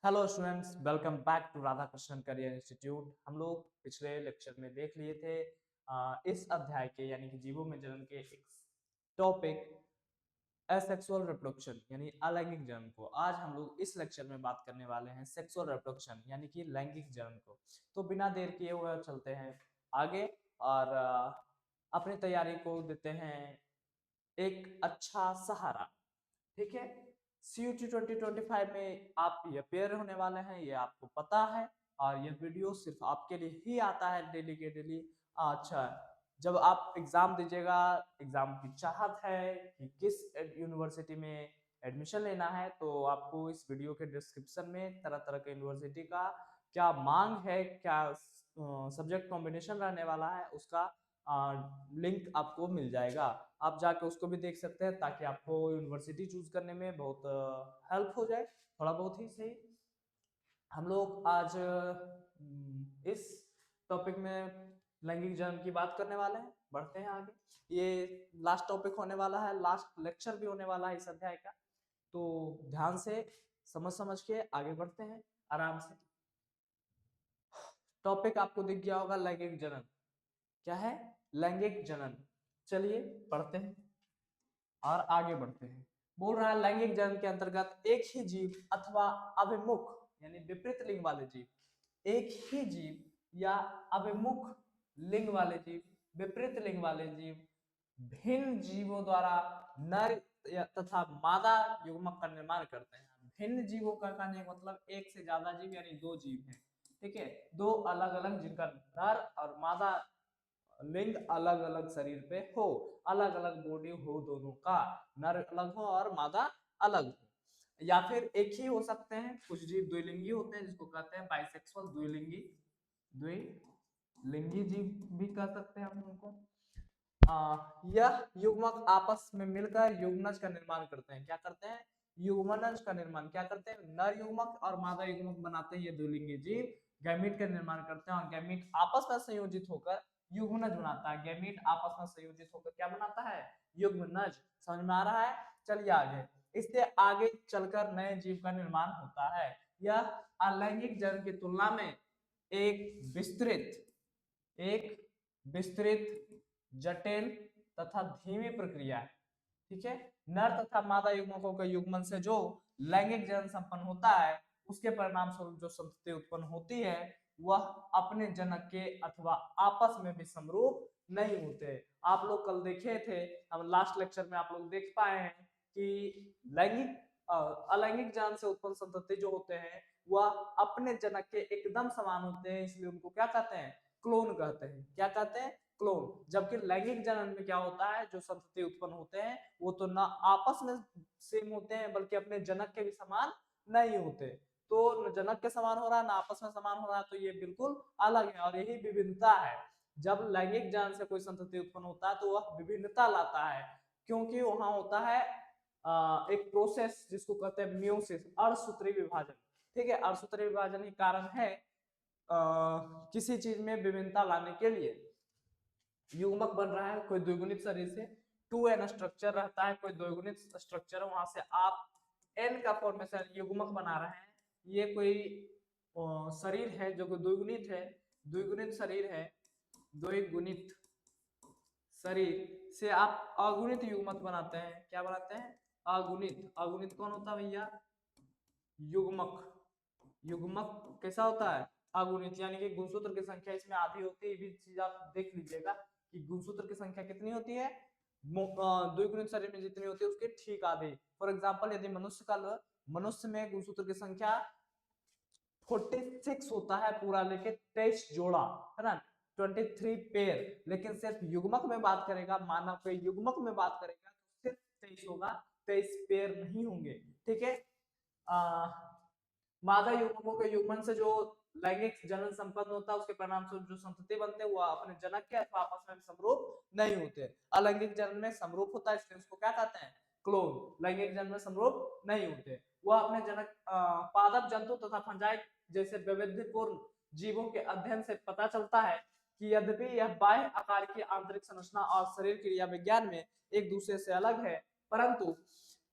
Hello students, welcome back to Radha Krishnan career institute. हम लोग पिछले लेक्चर में देख लिए थे इस अध्याय के यानी कि जीवों में जन्म के एक टॉपिक एसेक्सुअल रिप्रोडक्शन यानी अलैंगिक जन्म को। आज हम लोग इस लेक्चर में बात करने वाले हैं सेक्सुअल रिप्रोडक्शन यानी कि लैंगिक जन्म को। तो बिना देर किए हुए चलते हैं आगे और अपनी तैयारी को देते हैं एक अच्छा सहारा। ठीक है, CUT 2025 में आप ये अपेयर होने वाले हैं, ये आपको पता है और ये वीडियो सिर्फ आपके लिए ही आता है डेली के डेली। अच्छा, जब आप एग्जाम दीजिएगा, एग्जाम की चाहत है कि किस यूनिवर्सिटी में एडमिशन लेना है, तो आपको इस वीडियो के डिस्क्रिप्शन में तरह तरह के यूनिवर्सिटी का क्या मांग है, क्या सब्जेक्ट कॉम्बिनेशन रहने वाला है, उसका लिंक आपको मिल जाएगा। आप जाके उसको भी देख सकते हैं ताकि आपको यूनिवर्सिटी चूज करने में बहुत हेल्प हो जाए, थोड़ा बहुत ही सही। हम लोग आज इस टॉपिक में लैंगिक जन्म की बात करने वाले हैं। बढ़ते हैं आगे, ये लास्ट टॉपिक होने वाला है, लास्ट लेक्चर भी होने वाला है इस अध्याय का। तो ध्यान से समझ समझ के आगे बढ़ते हैं आराम से। टॉपिक आपको दिख गया होगा, लैंगिक जनन। क्या है? लैंगिक जनन। चलिए पढ़ते हैं और आगे बढ़ते हैं। बोल रहा है लैंगिक जनन के अंतर्गत एक ही जीव अथवा अभिमुख यानी विपरीत लिंग वाले जीव, एक ही जीव या अभिमुख लिंग वाले जीव, विपरीत लिंग वाले जीव भिन्न जीवों द्वारा नर तथा मादा युग्मक का निर्माण करते हैं। भिन्न जीवों का कहने का मतलब एक से ज्यादा जीव यानी दो जीव हैं। ठीक है, दो अलग अलग जिनका नर और मादा लिंग अलग अलग शरीर पे हो, अलग अलग बॉडी हो, दोनों का नर अलग हो और मादा अलग हो। या फिर एक ही हो सकते हैं, कुछ जीव द्विलिंगी होते हैं जिसको कहते हैं बाइसेक्सुअल, द्विलिंगी, द्विलिंगी जीव भी कह सकते हैं हम उनको। यह युग्मक आपस में मिलकर युग्मनज का निर्माण करते हैं। क्या करते हैं? युग्मनज का निर्माण। क्या करते हैं? नर युग्मक और मादा युग्मक बनाते हैं ये द्विलिंगी जीव, गैमीट का निर्माण करते हैं और गैमीट आपस में संयोजित होकर युग्मनज बनाता है। गैमीट आपस में संयोजित होकर क्या बनाता है? युग्मनज। समझ में आ रहा है? चलिए आगे। इससे आगे चलकर नए जीव का निर्माण होता है। यह अलैंगिक जन्म की तुलना में एक विस्तृत, जटिल तथा धीमी प्रक्रिया है। ठीक है, नर तथा मादा युग्मकों के युग्मन से जो लैंगिक जनन संपन्न होता है, उसके परिणाम स्वरूप जो संतति उत्पन्न होती है, वह अपने जनक के अथवा आपस में भी समरूप नहीं होते। आप लोग कल देखे थे, हम लास्ट लेक्चर में आप लोग देख पाए हैं कि लैंगिक अलैंगिक जनन से उत्पन्न संतति जो होते हैं वह अपने जनक के एकदम समान होते हैं, इसलिए उनको क्या कहते हैं? क्लोन कहते हैं। क्या कहते हैं? क्लोन। जबकि लैंगिक जनन में क्या होता है, जो संतति उत्पन्न होते हैं वो तो ना आपस में सेम होते हैं बल्कि अपने जनक के भी समान नहीं होते। तो जनक के समान हो रहा है ना आपस में समान हो रहा है, तो ये बिल्कुल अलग है और यही विभिन्नता है। जब लैंगिक जनन से कोई संतति उत्पन्न होता है तो वह विभिन्नता लाता है, क्योंकि वहां होता है एक प्रोसेस जिसको कहते हैं मियोसिस, अर्धसूत्री विभाजन। ठीक है, अर्धसूत्री विभाजन ही कारण है किसी चीज में विभिन्नता लाने के लिए। युग्मक बन रहा है कोई द्विगुणित शरीर से, 2n स्ट्रक्चर रहता है, कोई द्विगुणित स्ट्रक्चर, वहां से आप n का फॉर्मेशन युग्मक बना रहे हैं। ये कोई शरीर है जो कि द्विगुणित है, द्विगुणित शरीर है, द्विगुणित शरीर से आप अगुणित युग्मक बनाते हैं। क्या बनाते हैं? अगुणित। अगुणित कौन होता है भैया? युग्मक। युग्मक कैसा होता है? अगुणित। यानी कि गुणसूत्र की संख्या इसमें आधी होती है, ये भी चीज आप देख लीजिएगा कि गुणसूत्र की संख्या कितनी होती है द्विगुणित शरीर में जितनी होती है उसके ठीक आधी। फॉर एग्जांपल, यदि मनुष्य में गुणसूत्र की संख्या 46 होता है पूरा लेके 23 जोड़ा, है ना, 23 पेयर, लेकिन सिर्फ युग्मक में बात करेगा, मानव के युग्मक में बात करेगा तो सिर्फ 23 होगा, 23 पेयर नहीं होंगे। ठीक है, मादा युग्मकों के युग्मन से जो लैंगिक जनन संपन्न होता है उसके परिणाम स्वरूप जो संतति बनते हैं वो अपने जनक के अथवा आपस में समरूप नहीं होते। अलैंगिक जनन में समरूप होता है, इसलिए उसको क्या कहते हैं? क्लोन। लैंगिक जनन में समरूप नहीं होते, वह अपने जनक पादप जंतु तथा फंजाई जैसे वैविध्यपूर्ण जीवों के अध्ययन से पता चलता है कि यद्यपि यह बाह्य आकार की आंतरिक संरचना और शरीर क्रिया विज्ञान में एक दूसरे से अलग है, परंतु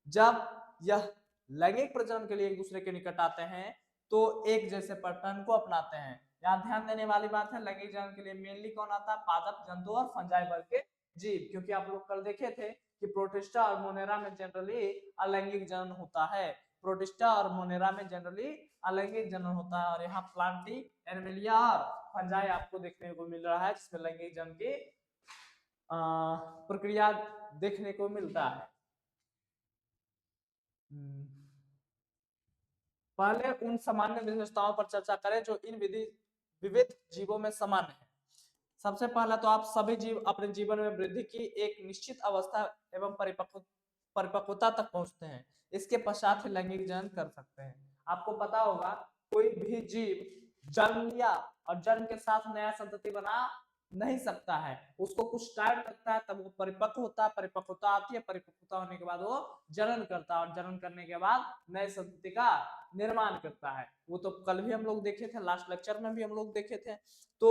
जब यह लैंगिक प्रजनन के लिए एक दूसरे के निकट आते हैं तो एक जैसे पैटर्न को अपनाते हैं। यहाँ ध्यान देने वाली बात है, लैंगिक जनन के लिए मेनली कौन आता है? पादप, जंतु और फंजाई वर्ग के जीव, क्योंकि आप लोग कल देखे थे कि प्रोटिस्टा और मोनेरा में जनरली अलैंगिक जनन होता है। प्रोटिस्टा और मोनेरा में जनरली अलैंगिक जनन होता है, और यहाँ प्लांटी, एनिमलिया और फंजाई आपको देखने को मिल रहा है जिसमें लैंगिक जनन की प्रक्रिया देखने को मिलता है। पहले उन सामान्य विशेषताओं पर चर्चा करें जो इन विविध जीवों में समान है। सबसे पहला तो आप सभी जीव अपने जीवन में वृद्धि की एक निश्चित अवस्था एवं परिपक्वता तक पहुंचते हैं। इसके पश्चात ही लैंगिक जनन कर सकते हैं। आपको पता होगा कोई भी जीव जन्म लिया और जन्म के साथ नया संतति बना नहीं सकता है, उसको कुछ टाइम लगता है, तब वो परिपक्व होता है, परिपक्वता आती है, परिपक्वता होने के बाद वो जनन करता है और जनन करने के बाद नए संतति का निर्माण करता है। वो तो कल भी हम लोग देखे थे, लास्ट लेक्चर में भी हम लोग देखे थे। तो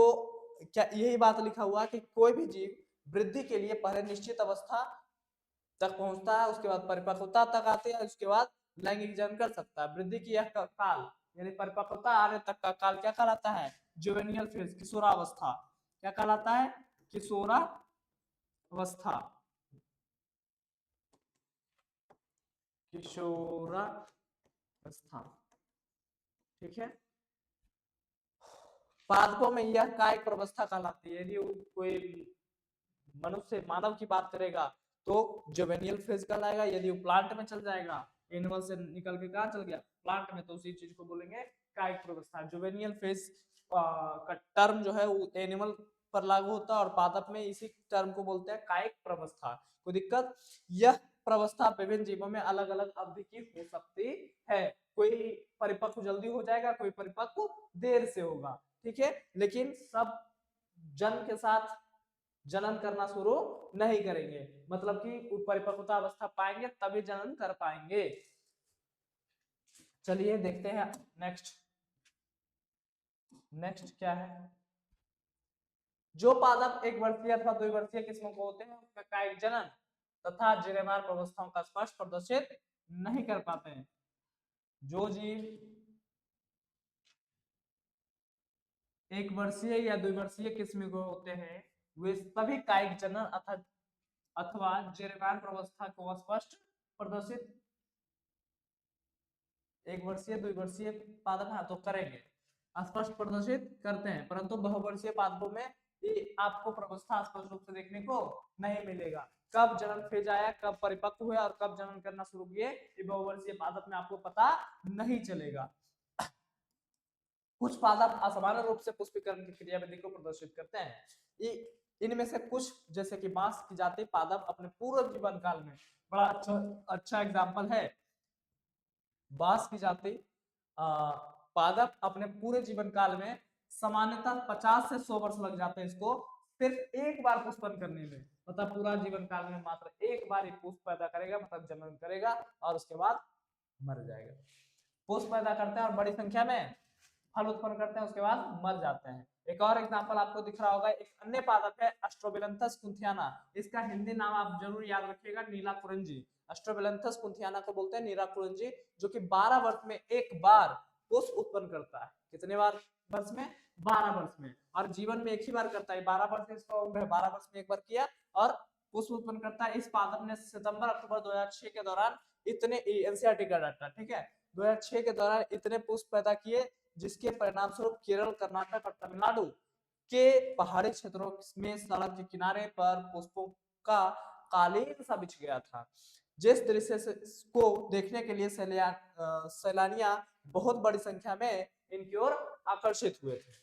क्या यही बात लिखा हुआ कि कोई भी जीव वृद्धि के लिए पहले निश्चित अवस्था तक पहुंचता है, उसके बाद परिपक्वता तक आती है, उसके बाद लैंगिक जनन कर सकता है। वृद्धि की यह काल यानी परिपक्वता आने तक का काल क्या कहलाता है? जुवेनियल फेज, किशोरावस्था। क्या कहलाता है? किशोरावस्था। किशोरावस्था, ठीक है। पादपों में यह कायिक प्रवस्था कहलाती है। यदि कोई मनुष्य मानव की बात करेगा तो जुवेनियल फेज कहलाएगा। यदि वो प्लांट में चल जाएगा, एनिमल से निकल के कहा चल गया प्लांट में, तो उसी चीज को बोलेंगे कायिक प्रवस्था। जुवेनियल फेज का टर्म जो है वो एनिमल पर लागू होता है और पादप में इसी टर्म को बोलते हैं कायिक प्रवस्था। कोई दिक्कत? यह प्रवस्था विभिन्न जीवों में अलग अलग अवधि की हो सकती है। कोई परिपक्व जल्दी हो जाएगा, कोई परिपक्व देर से होगा, ठीक है। लेकिन सब जन्म के साथ जनन करना शुरू नहीं करेंगे, मतलब कि परिपक्वता अवस्था पाएंगे तभी जनन कर पाएंगे। चलिए देखते हैं नेक्स्ट। नेक्स्ट क्या है? जो पादप एक वर्षीय अथवा 2 वर्षीय किस्मों को होते हैं उसका कायिक जनन तथा जिरेमार प्रवस्थाओं का स्पष्ट प्रदर्शित नहीं कर पाते हैं। जो जीव 1 वर्षीय या 2 वर्षीय किस्म के होते हैं वे सभी कायिक जनन अथवा जिरेमार प्रवस्था को स्पष्ट प्रदर्शित 1 वर्षीय 2 वर्षीय पादप है तो करेंगे, स्पष्ट प्रदर्शित करते हैं, परंतु बहुवर्षीय पादपों में ये आपको प्रवस्था स्पष्ट रूप से देखने को नहीं मिलेगा। कब जनन फेज आया, कब परिपक्व हुआ और कब जनन करना शुरू किए, ये बहुवर्षीय पादप में आपको पता नहीं चलेगा। कुछ पादप असामान्य रूप से पुष्पीकरण की क्रियाविधि को प्रदर्शित करते हैं। इनमें से कुछ जैसे कि बांस की जाति पादप अपने पूरे जीवन काल में, बड़ा अच्छा एग्जाम्पल है बांस की जाति पादप अपने पूरे जीवन काल में सामान्यतः 50 से 100 वर्ष लग जाते हैं इसको सिर्फ एक बार पुष्पन करने में। मतलब पूरा जीवन काल में मात्र एक बार ही पुष्प पैदा करेगा, मतलब जनन करेगा और उसके बाद मर जाएगा। पुष्प पैदा करते हैं और बड़ी संख्या में फल उत्पन्न करते हैं, उसके बाद मर जाते हैं। एक और एग्जांपल आपको दिख रहा होगा, एक अन्य पादप है एस्ट्रोबिलंथस कुंथियाना। इसका हिंदी नाम आप जरूर याद रखिएगा, नीला कुरंजी। एस्ट्रोबिलंथस कुंथियाना को बोलते हैं नीला कुरंजी, जो कि 12 वर्ष में एक बार पुष्प उत्पन्न करता है। कितने बार वर्ष में? 12 वर्ष में। और जीवन में एक ही बार करता है। 12 वर्ष में इसका उम्र है, 12 वर्ष में एक बार किया और पुष्प उत्पन्न करता है। इस पादप ने सितंबर अक्टूबर 2006 के दौरान इतने, एनसीईआरटी का डाटा, ठीक है, 2006 के दौरान इतने पुष्प पैदा किए जिसके परिणाम स्वरूप केरल, कर्नाटक और तमिलनाडु के पहाड़ी क्षेत्रों में सड़क के किनारे पर पुष्पों का कालीन सा बिछ गया था। जिस दृश्य को देखने के लिए सैलानियां बहुत बड़ी संख्या में इनकी ओर आकर्षित हुए थे।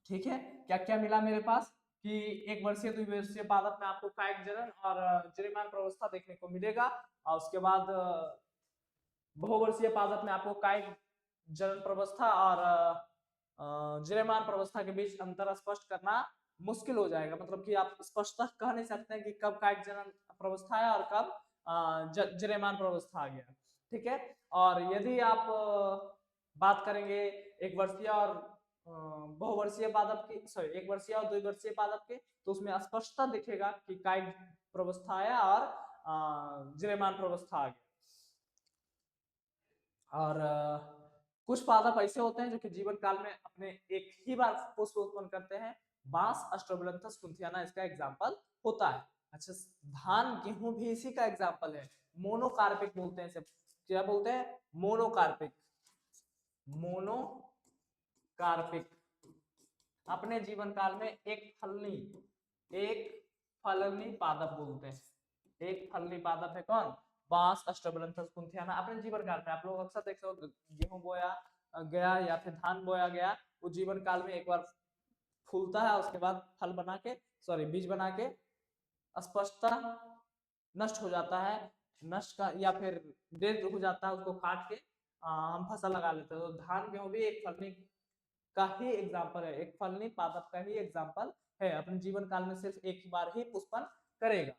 ठीक है, क्या क्या मिला मेरे पास कि 1 वर्षीय 2 वर्षीय पादप में आपको कायिक जनन और जिरेमान प्रवस्था देखने को मिलेगा, और उसके बाद बहुवर्षीय पादप में आपको कायिक जनन प्रवस्था और जिरेमान प्रवस्था के बीच अंतर स्पष्ट करना मुश्किल हो जाएगा। मतलब कि आप स्पष्टतः कह नहीं सकते हैं कि कब कायिक जनन प्रवस्था है और कब जिरेमान प्रवस्था आ गया। ठीक है, और यदि आप बात करेंगे 1 वर्षीय और बहुवर्षीय पादप की, सॉरी 1 वर्षीय और 2 वर्षीय पादप के, तो उसमें स्पष्टता दिखेगा कि कायिक प्रवस्था आया और जिरेमान प्रवस्था आ गया। और कुछ पादप ऐसे होते हैं जो कि जीवन काल में अपने एक ही बार पुष्प उत्पन्न करते हैं। बांस, एस्ट्रोबिलंथस कुंथियाना इसका एग्जाम्पल होता है। अच्छा, धान गेहूं भी इसी का एग्जाम्पल है। मोनोकार्पिक बोलते हैं इसे। क्या बोलते हैं? मोनोकार्पिक। मोनोकार्पिक अपने जीवन काल में एक फलनी पादप बोलते हैं। एक फलनी पादप है कौन? बांस, एस्ट्रोबिलंथस कुंथियाना। अपने जीवन काल में आप लोग अक्सर देखते हो, गेहूं बोया गया या फिर धान बोया गया, वो जीवन काल में एक बार फूलता है, उसके बाद फल बना के, सॉरी बीज बना के स्पष्टता नष्ट हो जाता है, नष्ट का या फिर डेड हो जाता है, उसको काट के हम फसल लगा लेते हैं। तो धान गेहूं भी एक फलनी का ही एग्जाम्पल है, एक फलनी पादप का ही एग्जाम्पल है। अपने जीवन काल में सिर्फ एक ही बार ही पुष्पन करेगा।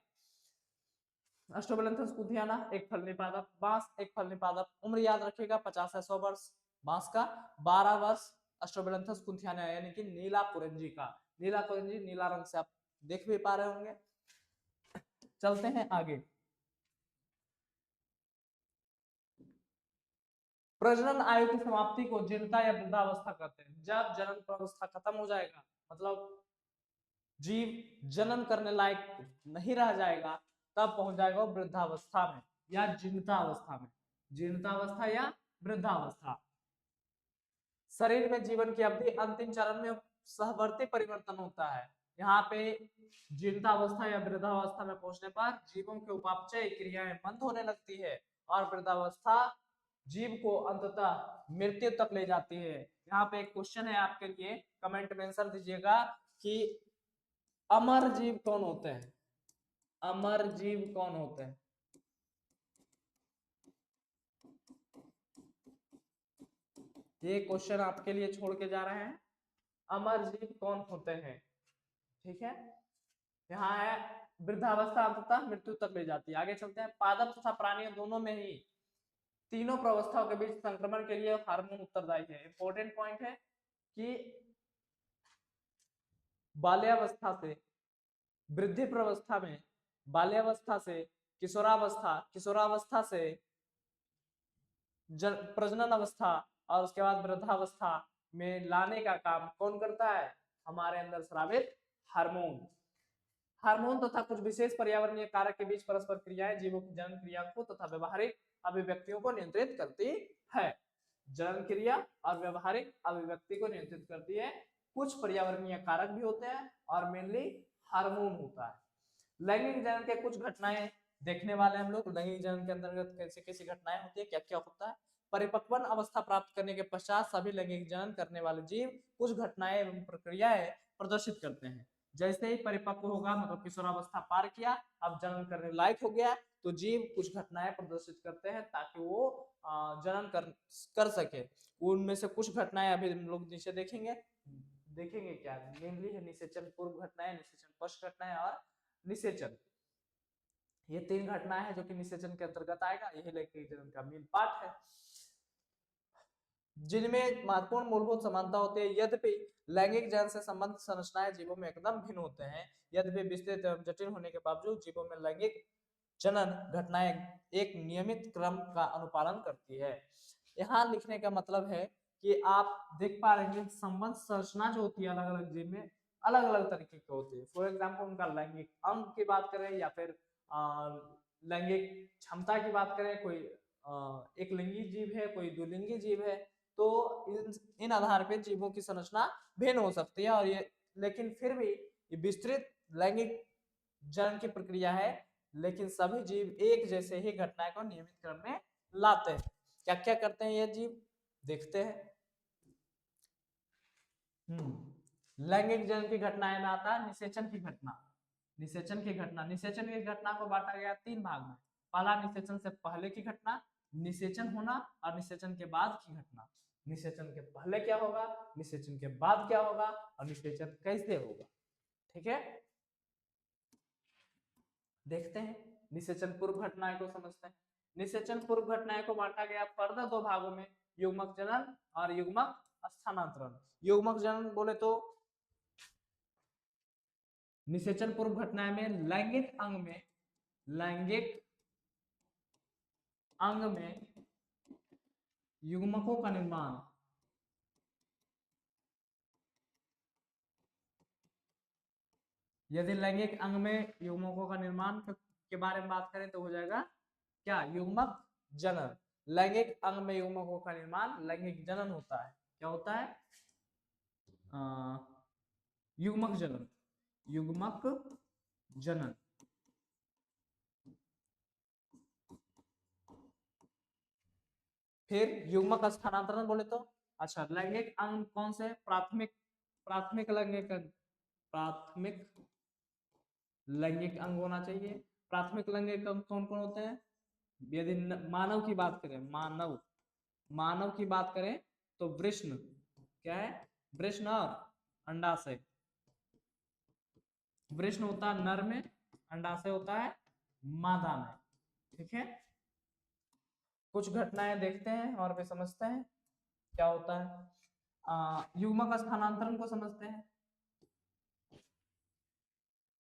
एस्ट्रोबिलंथस कुंथियाना एक फलनी पादप, बांस एक फलनी पादप। उम्र याद रखिएगा 50 से 100 वर्ष बांस का, 12 वर्ष एस्ट्रोबिलंथस कुंथियाना यानी कि नीला कुरंजी का। नीला कुरंजी नीला रंग से आप देख भी पा रहे होंगे। चलते हैं आगे। प्रजनन आयु की समाप्ति को जीर्णता या वृद्धावस्था कहते हैं। जब जनन प्रावस्था खत्म हो जाएगा, मतलब जीव जनन करने लायक नहीं रह जाएगा, तब पहुंच जाएगा वृद्धावस्था में या जीर्णता अवस्था में। जीर्णता अवस्था या वृद्धावस्था। शरीर में जीवन की अवधि अंतिम चरण में सहवर्ती परिवर्तन होता है। यहाँ पे जीर्णता अवस्था या वृद्धावस्था में पहुंचने पर जीवों के उपापचय क्रियाएं बंद होने लगती है और वृद्धावस्था जीव को अंततः मृत्यु तक ले जाती है। यहाँ पे एक क्वेश्चन है आपके लिए, कमेंट में आंसर दीजिएगा कि अमर जीव कौन होते हैं? अमर जीव कौन होते हैं? ये क्वेश्चन आपके लिए छोड़ के जा रहे हैं, अमर जीव कौन होते हैं। ठीक है, यहाँ है वृद्धावस्था अंततः मृत्यु तक ले जाती है। आगे चलते हैं। पादप तथा प्राणियों दोनों में ही तीनों प्रवस्थाओं के बीच संक्रमण के लिए हार्मोन उत्तरदायी है। इंपॉर्टेंट पॉइंट है कि बाल्यावस्था से वृद्धि प्रवस्था में, बाल्यावस्था से किशोरावस्था, किशोरावस्था से प्रजनन अवस्था और उसके बाद वृद्धावस्था में लाने का काम कौन करता है? हमारे अंदर स्रावित हार्मोन। हार्मोन तथा कुछ विशेष पर्यावरणीय कारक के बीच परस्पर क्रियाएं जीवों की जनन क्रिया को तथा व्यवहारिक अभिव्यक्तियों को नियंत्रित करती है। जनन क्रिया और व्यवहारिक अभिव्यक्ति को नियंत्रित करती है। कुछ पर्यावरणीय कारक भी होते हैं और मेनली हार्मोन होता है। लैंगिक जनन के कुछ घटनाएं देखने वाले हम लोग। लैंगिक जनन के अंतर्गत कैसे कैसी घटनाएं होती है, क्या क्या होता है। परिपक्वन अवस्था प्राप्त करने के पश्चात सभी लैंगिक जनन करने वाले जीव कुछ घटनाएं एवं प्रक्रियाएं प्रदर्शित करते हैं। जैसे ही परिपक्व होगा, मतलब किशोरावस्था पार किया, अब जनन करने लायक हो गया, तो जीव कुछ घटनाएं प्रदर्शित करते हैं ताकि वो जनन कर सके। उनमें से कुछ घटनाएं अभी हम लोग नीचे देखेंगे। देखेंगे क्या? मेनली है निषेचन पूर्व घटनाएं, निषेचन पश्च घटनाएं और निषेचन। ये तीन घटनाएं हैं जो कि निषेचन के अंतर्गत आएगा। यही लैंगिक जनन का मेन पार्ट है, जिनमें महत्वपूर्ण मूलभूत समानता होती है। यद्यपि लैंगिक जनन से संबंधित संरचनाएं जीवों में एकदम भिन्न होते हैं, यद्यपि विस्तृत एवं जटिल होने के बावजूद जीवों में लैंगिक जनन घटनाएं एक नियमित क्रम का अनुपालन करती है। यहाँ लिखने का मतलब है कि आप देख पा रहे हैं संबंध संरचना जो होती है अलग अलग जीव में अलग अलग तरीके की होती है। फॉर एग्जाम्पल उनका लैंगिक अंग की बात करें या फिर लैंगिक क्षमता की बात करें, कोई एक लिंगी जीव है, कोई द्विलिंगी जीव है, तो इन आधार पर जीवों की संरचना भिन्न हो सकती है। और ये लेकिन फिर भी ये विस्तृत लैंगिक जनन की प्रक्रिया है, लेकिन सभी जीव एक जैसे ही घटनाएं को नियमित क्रम में लाते हैं। क्या क्या करते हैं ये जीव, देखते हैं। लैंगिक जनन की घटनाएं में आता है निषेचन की घटना। निषेचन की घटना, निषेचन की घटना को बांटा गया तीन भाग में। पहला निषेचन से पहले की घटना, निषेचन होना और निषेचन के बाद की घटना। निषेचन के पहले क्या होगा, निषेचन के बाद क्या होगा और निषेचन कैसे होगा। ठीक है, देखते हैं। निषेचन पूर्व घटनाएं को समझते हैं। निषेचन पूर्व घटनाएं को बांटा गया फर्दर दो भागों में, युग्मक जनन और युग्मक स्थानांतरण। युग्मक जनन बोले तो निषेचन पूर्व घटनाएं में लैंगिक अंग में युग्मकों का निर्माण, यदि लैंगिक अंग में युग्मकों का निर्माण के बारे में बात करें तो हो जाएगा क्या, युग्मक जनन। लैंगिक अंग में युग्मकों का निर्माण लैंगिक जनन होता है। क्या होता है? युग्मक जनन, युग्मक जनन। फिर युग्मक स्थानांतरण बोले तो, अच्छा लैंगिक अंग कौन से? प्राथमिक, प्राथमिक लैंगिक अंग, प्राथमिक लैंगिक अंग होना चाहिए। प्राथमिक लैंगिक अंग कौन कौन होते हैं? यदि मानव की बात करें, मानव, मानव की बात करें तो वृषण, क्या है? वृषण और अंडाशय। वृषण होता है नर में, अंडाशय होता है मादा में। ठीक है, कुछ घटनाएं देखते हैं और भी समझते हैं क्या होता है। युग्मक स्थानांतरण को समझते हैं।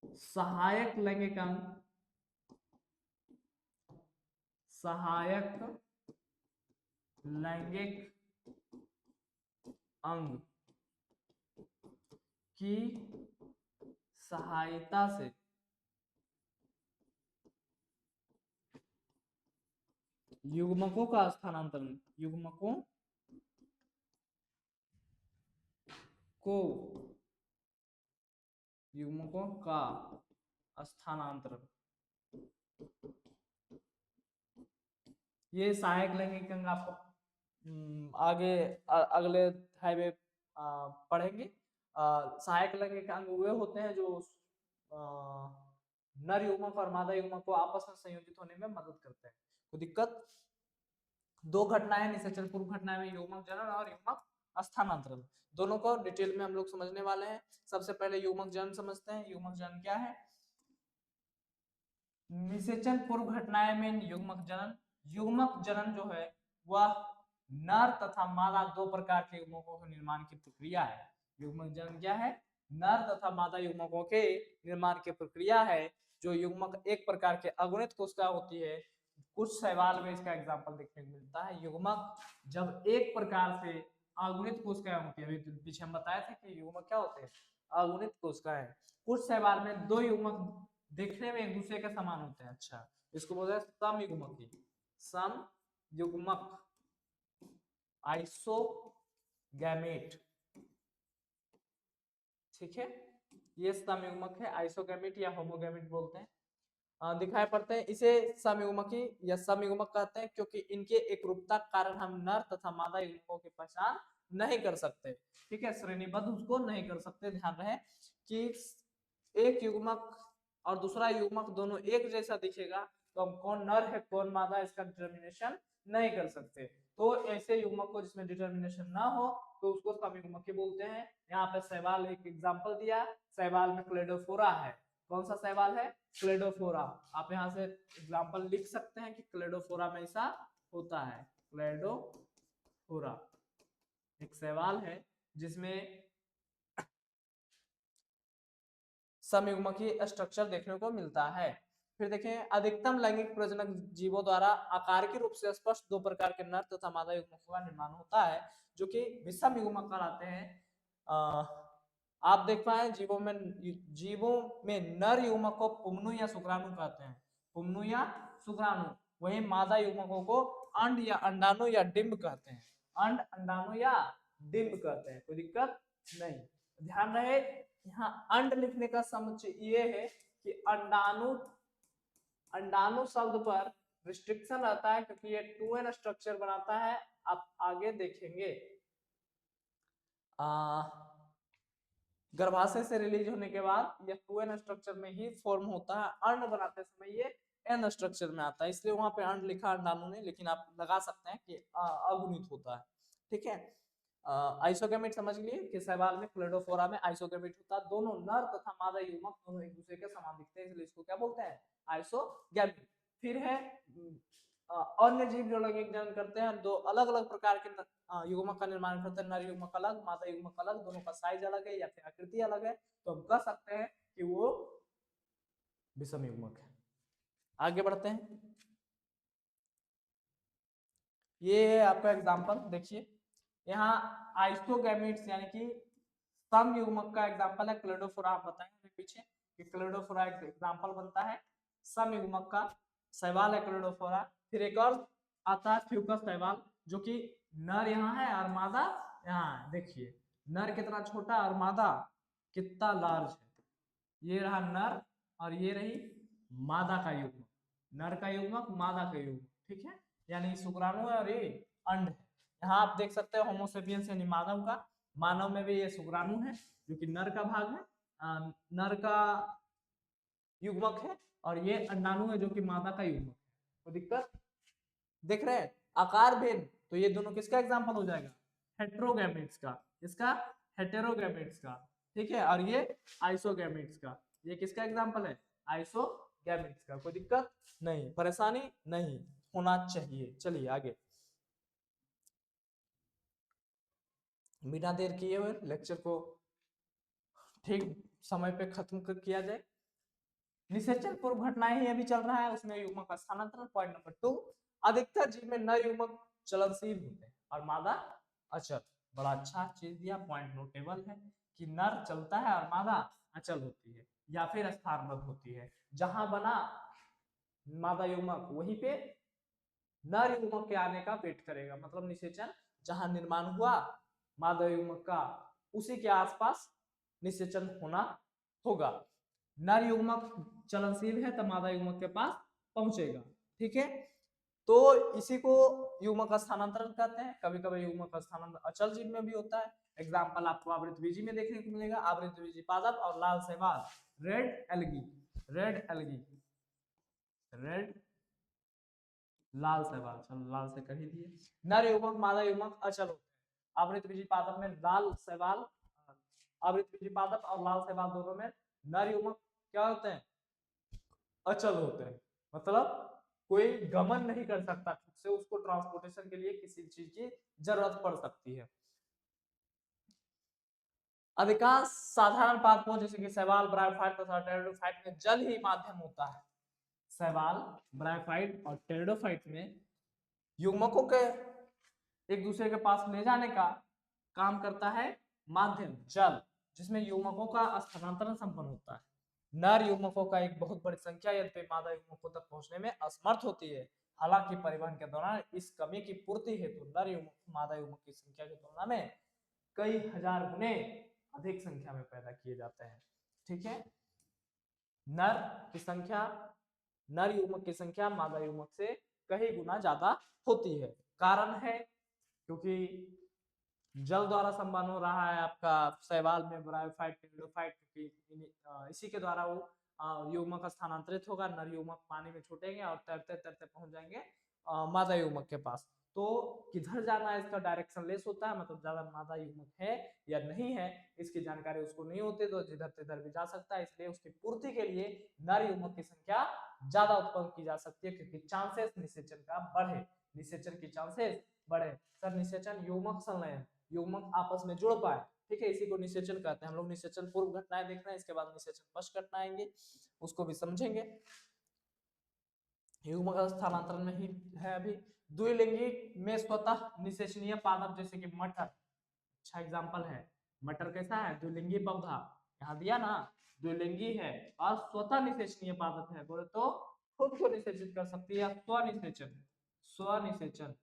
सहायक लैंगिक अंग, सहायक लैंगिक अंग की सहायता से युग्मकों का स्थानांतरण, युग्मकों को, युग्मकों का स्थानांतरण, ये सहायक लैंगिक अंग आपको आगे अगले अध्याय में पढ़ेंगे। सहायक लैंगिक अंग वे होते हैं जो नर युग्मक और मादा युग्मक को आपस में संयोजित होने में मदद करते हैं। तो दिक्कत, दो घटनाएं निषेचन पूर्व घटना में युग्मक जनन और युग्मक स्थानांतरण, दोनों को डिटेल में हम लोग समझने वाले हैं। सबसे पहले युग्मक जनन समझते हैं। युग्मक जनन क्या है? निषेचन पूर्व घटनाएं में युग्मक जनन, युग्मक जनन जो है वह नर तथा मादा दो प्रकार के युग्मकों के निर्माण की प्रक्रिया है। युग्मक जनन क्या है? नर तथा मादा युग्मकों के निर्माण की प्रक्रिया है। जो युग्मक एक प्रकार के अगुणित कोशिका होती है, कुछ सवाल में इसका एग्जांपल देखने को मिलता है। युग्मक जब एक प्रकार से अगुणित कोशिकाएं होती है, अभी पीछे हम बताए थे कि युग्मक क्या होते हैं? अगुणित कोशिकाएं। कुछ सवाल में दो युग्मक देखने में एक दूसरे के समान होते हैं, अच्छा इसको बोलते हैं समयुग्मकी, समयुग्मक, आइसोगैमेट। ठीक है, ये समयुग्मक है, आइसोगैमेट या होमोगैमेट बोलते हैं। दिखाई पड़ते हैं, इसे समयुग्मकी या समयुग्मक कहते हैं क्योंकि इनके एकरूपता के कारण हम नर तथा मादा युग्मकों की पहचान नहीं कर सकते। ठीक है, श्रेणीबद्ध उसको नहीं कर सकते। ध्यान रहे कि एक युग्मक और दूसरा युग्मक दोनों एक जैसा दिखेगा तो हम कौन नर है कौन मादा इसका डिटर्मिनेशन नहीं कर सकते। तो ऐसे युग्मक को जिसमें डिटर्मिनेशन ना हो तो उसको समयुग्मकी बोलते हैं। यहाँ पे शैवाल एक एग्जांपल दिया, शैवाल में क्लेडोफोरा है। कौन सा शैवाल है? क्लेडोफोरा। आप यहाँ से एग्जांपल लिख सकते हैं कि क्लेडोफोरा में ऐसा होता है। क्लेडोफोरा एक शैवाल है जिसमें समयुग्मकी स्ट्रक्चर देखने को मिलता है। फिर देखें, अधिकतम लैंगिक प्रजनक जीवों द्वारा आकार के रूप से स्पष्ट दो प्रकार के नर तथा मादा युग्मकों का निर्माण होता है जो कि विषम युग्मक कहलाते हैं। आप देख पाए जीवों में नर युग्मक को पुंगनु या शुक्राणु कहते हैं, पुंगनु या शुक्राणु। वही मादा युग्मकों को अंड या अंडाणु या डिंब कहते हैं, अंड, अंडाणु या डिंब कहते हैं। कोई दिक्कत नहीं। ध्यान रहे यहाँ अंड लिखने का समुच्चय ये है कि अंडाणु, अंडाणु शब्द पर रिस्ट्रिक्शन रहता है क्योंकि ये 2n स्ट्रक्चर बनाता है। आप आगे देखेंगे गर्भाशय से रिलीज होने के बाद यह 2n स्ट्रक्चर में ही फॉर्म होता है। अंड बनाते समय ये n स्ट्रक्चर में आता है, इसलिए वहां पे अंड लिखा अंडाणु ने, लेकिन आप लगा सकते हैं कि अगुणित होता है। ठीक है, आइसोगैमेट समझ लिए कि शैवाल में क्लेडोफोरा में आइसोगैमेट होता है। दोनों नर तथा मादा युग्मक दोनों एक दूसरे के समान दिखते हैं, इसलिए इसको क्या बोलते हैं? आइसोगैमेट। फिर है अन्य जीव जो लैंगिक जनन करते हैं, दो अलग अलग प्रकार के युग्मक का निर्माण करते हैं। नर युग्मक अलग, मादा युग्मक अलग, दोनों का साइज अलग है या फिर आकृति अलग है, तो हम कह सकते हैं कि वो विषम युग्मक है। आगे बढ़ते हैं। ये है आपका एग्जाम्पल। देखिए यहाँ आइसोगैमेट्स यानी कि सम युग्मक का एग्जाम्पल है क्लोरोफोरा। आप बताएंगे पीछे कि क्लोरोफोरा एक एग्जाम्पल बनता है सम युग्मक का, शैवाल है क्लोरोफोरा। फिर एक और आता है फ्यूकस शैवाल, जो कि नर यहाँ है और मादा यहाँ है। देखिए नर कितना छोटा और मादा कितना लार्ज है। ये रहा नर और ये रही मादा का युग्मक, नर का युग्मक मादा का युग्मक, ठीक है। यानी शुक्राणु है और ये अंड है। यहाँ आप देख सकते हो होमोसेपियंस यानी मानव का, मानव में भी ये शुक्राणु है जो कि नर का भाग है, नर का युग्मक है, और ये अंडाणु है जो कि मादा का युग्मक है। तो दिक्कत देख रहे हैं आकार भेद, तो ये दोनों किसका एग्जाम्पल हो जाएगा, हेट्रोगैमेट्स का, इसका हेटेरोगैमेट्स का, ठीक है। और ये आइसोगैमेट्स का, ये किसका एग्जाम्पल है, आइसोगैमेट्स का। कोई दिक्कत नहीं, परेशानी नहीं होना चाहिए। चलिए आगे, बिना देर किए हुए लेक्चर को ठीक समय पे खत्म किया जाए। निषेचन पूर्व घटनाएं ही अभी चल रहा है, उसमें युग्मक का स्थानांतरण। पॉइंट नंबर 2, अधिकतर जीव में नर युग्मक चलनशील होते हैं और मादा अचल। बड़ा अच्छा चीज दिया, पॉइंट नोटेबल है कि नर चलता है और मादा अचल होती है या फिर स्थानबद्ध होती है। जहां बना मादा युग्मक वहीं पे नर युग्मक के आने का वेट करेगा, मतलब निषेचन जहां निर्माण हुआ मादा युग्मक का उसी के आसपास निषेचन होना होगा। नर युग्मक चलनशील है तो मादा युग्मक के पास पहुंचेगा, ठीक है। तो इसी को युग्मक स्थानांतरण कहते हैं। कभी कभी युग्मक स्थानांतरण अचल जीव में भी होता है। एग्जाम्पल आपको आवृतबीजी में देखने को मिलेगा, आवृतबीजी पादप और लाल शैवाल, red algae, red algae, red लाल शैवाल, चलो लाल से कर ही दिए। नर युग्मक मादा युग्मक अचल होते हैं। आवृतबीजी पादप में लाल शैवाल, आवृतबीजी पादप और लाल शैवाल दोनों में नर युग्मक क्या होते हैं, अचल होते हैं। मतलब कोई गमन नहीं कर सकता खुद से, उसको ट्रांसपोर्टेशन के लिए किसी चीज की जरूरत पड़ सकती है। अधिकांश साधारण पादपों जैसे कि शैवाल, ब्रायोफाइट तथा टेरिडोफाइट में जल ही माध्यम होता है। शैवाल, ब्रायोफाइट और टेरिडोफाइट में युग्मकों के एक दूसरे के पास ले जाने का काम करता है माध्यम जल, जिसमें युग्मकों का स्थानांतरण संपन्न होता है। नर युग्मकों का एक बहुत बड़ी संख्या यद्यपि मादा युग्मकों तक पहुंचने में असमर्थ होती है। हालांकि परिवहन के दौरान इस कमी की पूर्ति हेतु नर युग्मक मादा युग्मक की संख्या की तुलना में कई हजार गुने अधिक संख्या में पैदा किए जाते हैं, ठीक है। नर की संख्या, नर युग्मक की संख्या मादा युग्मक से कई गुना ज्यादा होती है। कारण है क्योंकि जल द्वारा संबंध हो रहा है आपका शैवाल में ब्रायोफाइट, टेरिडोफाइट, क्योंकि इसी के द्वारा वो युग्मक स्थानांतरित होगा। नर युग्मक पानी में छूटेंगे और तैरते तैरते पहुंच जाएंगे मादा युग्मक के पास। तो किधर जाना है इसका डायरेक्शन लेस होता है, मतलब ज्यादा मादा युग्मक है या नहीं है इसकी जानकारी उसको नहीं होती, तो जिधर तिधर भी जा सकता है। इसलिए उसकी पूर्ति के लिए नर युग्मक की संख्या ज्यादा उत्पन्न की जा सकती है, क्योंकि चांसेस निषेचन का बढ़े, निषेचन की चांसेस बढ़े। सर निषेचन युग्मक संलयन, युग्मक आपस में जुड़ पाए, ठीक है, इसी को निषेचन कहते हैं। हम लोग निषेचन पूर्व घटनाएं देख रहे हैं, इसके बाद निषेचन पश्च घटना आएंगे, उसको भी समझेंगे। युग्मक स्थानांतरण में ही है अभी। द्विलिंगी में स्वतः निषेचनीय पादप जैसे कि मटर, अच्छा एग्जांपल है। मटर कैसा है, द्विलिंगी पौधा, यहाँ दिया ना द्विलिंगी है और स्वतः निषेचनीय पादप है, बोले तो खुद को निषेचित कर सकती है, स्वनिषेचन, स्वनिषेचन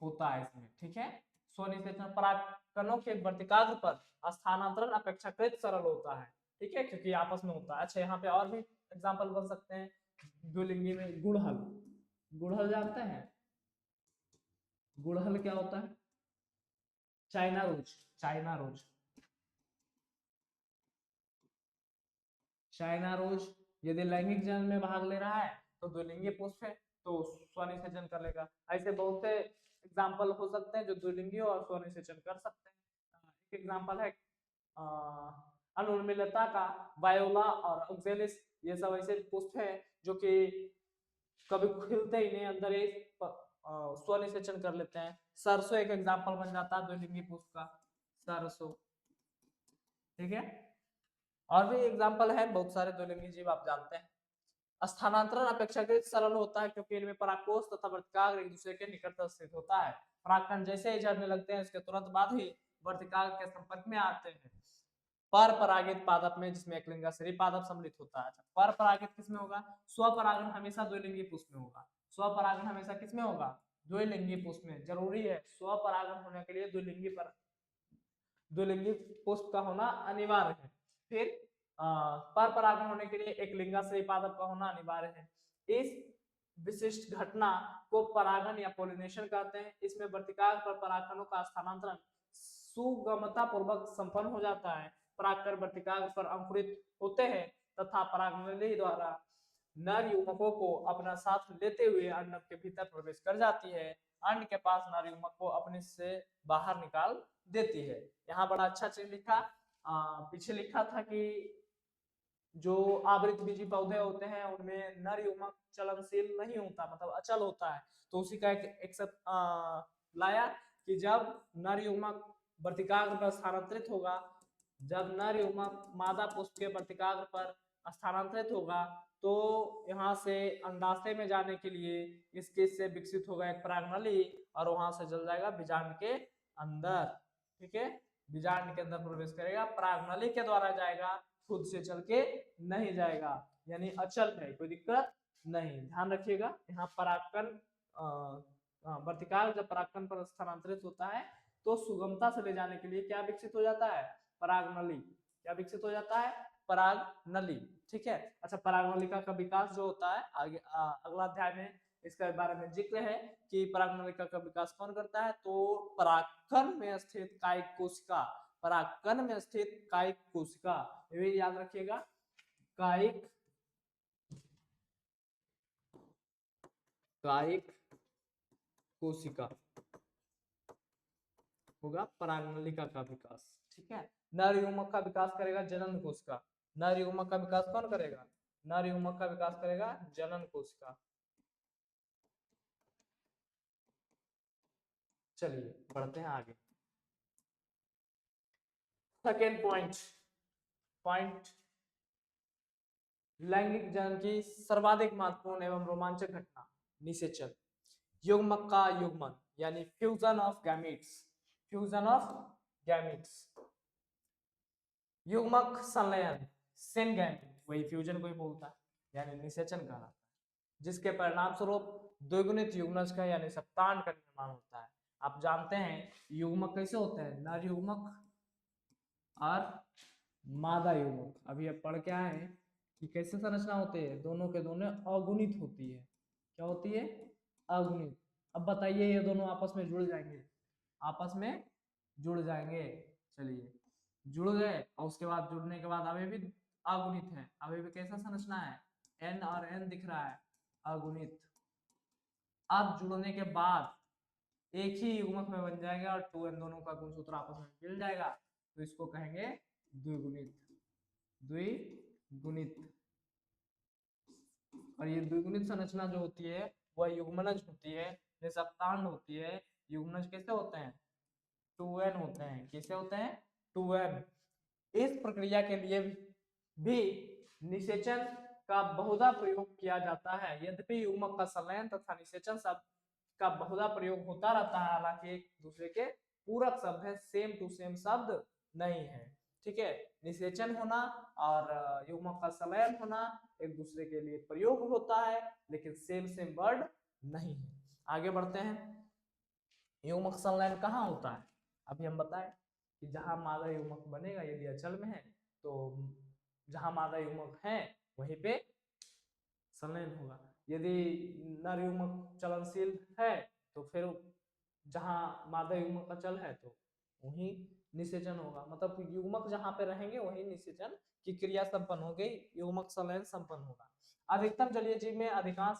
होता है इसमें, ठीक है। स्वनिषेचन परागकणों के वर्तिकाग्र पर स्थानांतरण अपेक्षाकृत सरल होता है, ठीक है, क्योंकि आपस में होता है। अच्छा यहाँ पे और भी एग्जांपल बन सकते हैं द्विलिंगी में। गुड़हल, गुड़हल जानते हैं, गुड़हल क्या होता है, China rose, China rose, China rose यदि लैंगिक जन्म में भाग ले रहा है तो द्विलिंगी पुष्प है तो स्वनिषेचन कर लेगा। ऐसे बहुत से एग्जाम्पल हो सकते हैं जो द्विलिंगी और स्वनिषेचन कर सकते हैं। एक एग्जाम्पल है अनुर्मिलता का, वायोला और ऑक्जेलिस, ये सब ऐसे पुष्प है जो कि कभी खिलते ही नहीं, अंदर एक स्वनिषेचन कर लेते हैं। सरसों एक एग्जाम्पल बन जाता है द्विलिंगी पुष्प का, सरसों, ठीक है। और भी एग्जाम्पल है बहुत सारे द्विलिंगी जीव आप जानते हैं। स्थानांतरण अपेक्षाकृत सरल होता है क्योंकि इनमें परागकोश तथा वर्तिकाग्र एक दूसरे के निकट स्थित होता है। परागकण जैसे ही झड़ने लगते हैं इसके तुरंत बाद ही वर्तिकाग्र के संपर्क में आते हैं। पर परागित पादप में, जिसमें एक लिंगाश्रयी पादप सम्मिलित होता है। पर परागित किसमें होगा? स्वपरागण हमेशा द्विलिंगी पुष्प में होगा। स्वपरागण हमेशा किसमें होगा? द्विलिंगी पुष्प में। जरूरी है स्वपरागण होने के लिए द्विलिंगी पुष्प का होना अनिवार्य है। फिर पर परागण होने के लिए एक लिंगाश्रयी पादप का होना अनिवार्य है। इस विशिष्ट घटना को परागण या पोलिनेशन कहते हैं। इसमें वर्तिकाग्र पर परागकणों का स्थानांतरण सुगमता पूर्वक संपन्न हो जाता है। परागकण वर्तिकाग्र पर अंकुरित होते हैं तथा परागनली द्वारा नर युग्मकों को अपना साथ लेते हुए अंड के भीतर प्रवेश कर जाती है। अंड के पास नर युग्मक को अपने से बाहर निकाल देती है। यहाँ बड़ा अच्छा चीज लिखा, पीछे लिखा था कि जो आवृत बीजी पौधे होते हैं उनमें नर युग्मक चलनशील नहीं होता, मतलब अचल होता है। तो उसी का एक लाया कि जब नर युग्मक वर्तिकाग्र पर स्थानांतरित होगा, जब नर युग्मक मादा पुष्प के वर्तिकाग्र पर स्थानांतरित होगा तो यहाँ से अंडाशय में जाने के लिए इसके से विकसित होगा एक परागनली और वहां से जल जाएगा बीजांड के अंदर। ठीक है, बीजांड के अंदर प्रवेश करेगा, परागनली के द्वारा जाएगा, खुद से चल के नहीं जाएगा, यानी अचल है, कोई दिक्कत नहीं। ध्यान रखिएगा, यहाँ परागकण वर्तिकाग्र जब परागकण पर स्थानांतरित होता है तो सुगमता से ले जाने के लिए क्या विकसित हो जाता है? परागनली। क्या विकसित हो जाता है? परागनली। ठीक है। अच्छा, परागनलिका का विकास जो होता है आगे अगला अध्याय में इसके बारे में जिक्र है कि परागनलिका का विकास कौन करता है? तो परागकण में स्थित कायिक कोशिका, परागकण में स्थित कायिक कोशिका, ये याद रखिएगा, कायिक कोशिका होगा परागनलिका का विकास। ठीक है। नर युग्मक का विकास करेगा जनन कोशिका। नर युग्मक का विकास कौन करेगा? नर युग्मक का विकास करेगा जनन कोशिका। चलिए बढ़ते हैं आगे। सेकेंड पॉइंट लैंगिक जनन की सर्वाधिक महत्वपूर्ण एवं रोमांचक घटना निषेचन। युग्मक का युग्मन यानी fusion of gametes. Fusion of gametes, युग्मक संलयन, सिनगैमीट, वही फ्यूजन को ही बोलता है, यानी निषेचन कहलाता है, जिसके परिणाम स्वरूप द्विगुणित युग्मज का यानी सप्तांड का निर्माण होता है। आप जानते हैं युग्मक कैसे होते हैं? नर युग्मक और मादा युग्मक। अभी अब पढ़ के आए हैं कि कैसे संरचना होती है, दोनों के दोनों अगुणित होती है। क्या होती है? अगुणित। अब बताइए ये दोनों आपस में जुड़ जाएंगे, आपस में जुड़ जाएंगे। चलिए जुड़ गए और उसके बाद जुड़ने के बाद अभी भी अगुणित है, अभी भी कैसा संरचना है? एन और एन दिख रहा है, अगुणित। अब जुड़ने के बाद एक ही युग्मक में बन जाएगा और 2n दोनों का गुणसूत्र आपस में मिल जाएगा, तो इसको कहेंगे द्विगुणित। द्विगुणित। और ये द्विगुणित संरचना जो होती है वह युग्मनज होती है, निसप्तांड होती है। युग्मनज कैसे होते हैं? 2n होते हैं। कैसे होते हैं? 2n। इस प्रक्रिया के लिए भी निषेचन का बहुधा प्रयोग किया जाता है। यद्यपि युग्मक का संलयन तथा निषेचन शब्द का बहुधा प्रयोग होता रहता है, हालांकि एक दूसरे के पूरक शब्द है, सेम टू सेम शब्द नहीं है। ठीक है, निषेचन होना और युग्मक का संलयन होना एक दूसरे के लिए प्रयोग होता है, लेकिन सेम वर्ड नहीं है। आगे बढ़ते हैं। युग्मक संलयन कहाँ होता है? अभी हम बताएं कि जहां मादा युग्मक बनेगा, यदि अचल में है तो जहां मादा युग्मक है वहीं पे संलयन होगा। यदि नर युग्मक चलनशील है तो फिर जहां मादा युग्मक अचल है तो वहीं निषेचन होगा। मतलब युग्मक जहां पे रहेंगे वहीं निषेचन की क्रिया संपन्न हो गई, युग्मक संलयन संपन्न होगा। अधिकतम जलीय जीव में, अधिकांश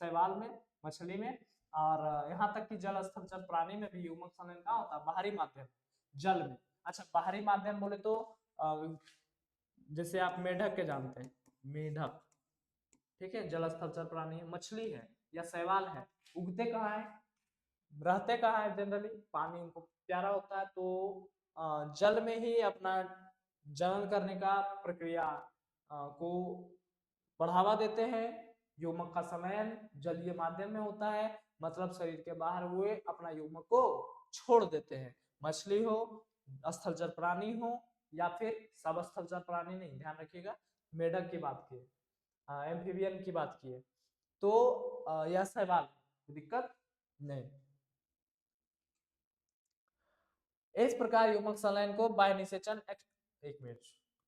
शैवाल में, मछली में और यहाँ तक कि जल स्थलचर प्राणी में भी युग्मक संलयन कहाँ होता है? बाहरी माध्यम, जल में। अच्छा, बाहरी माध्यम बोले तो जैसे आप मेढक के जानते हैं, मेढक, ठीक है, जल स्थलचर प्राणी, मछली है या शैवाल है, उगते कहाँ है, रहते कहाँ है? जनरली पानी उनको प्यारा होता है, तो जल में ही अपना जनन करने का प्रक्रिया को बढ़ावा देते हैं। युग्मक का संलयन जलीय माध्यम में होता है, मतलब शरीर के बाहर हुए अपना युग्मक को छोड़ देते हैं। मछली हो, स्थलचर प्राणी हो, या फिर सब स्थलचर प्राणी नहीं, ध्यान रखिएगा, मेढक की बात की है, एम्फीबियन की बात की है, तो यह शैवाल, दिक्कत नहीं। इस प्रकार युग्मक संलयन को बाह्य निषेचन, एक मिनट,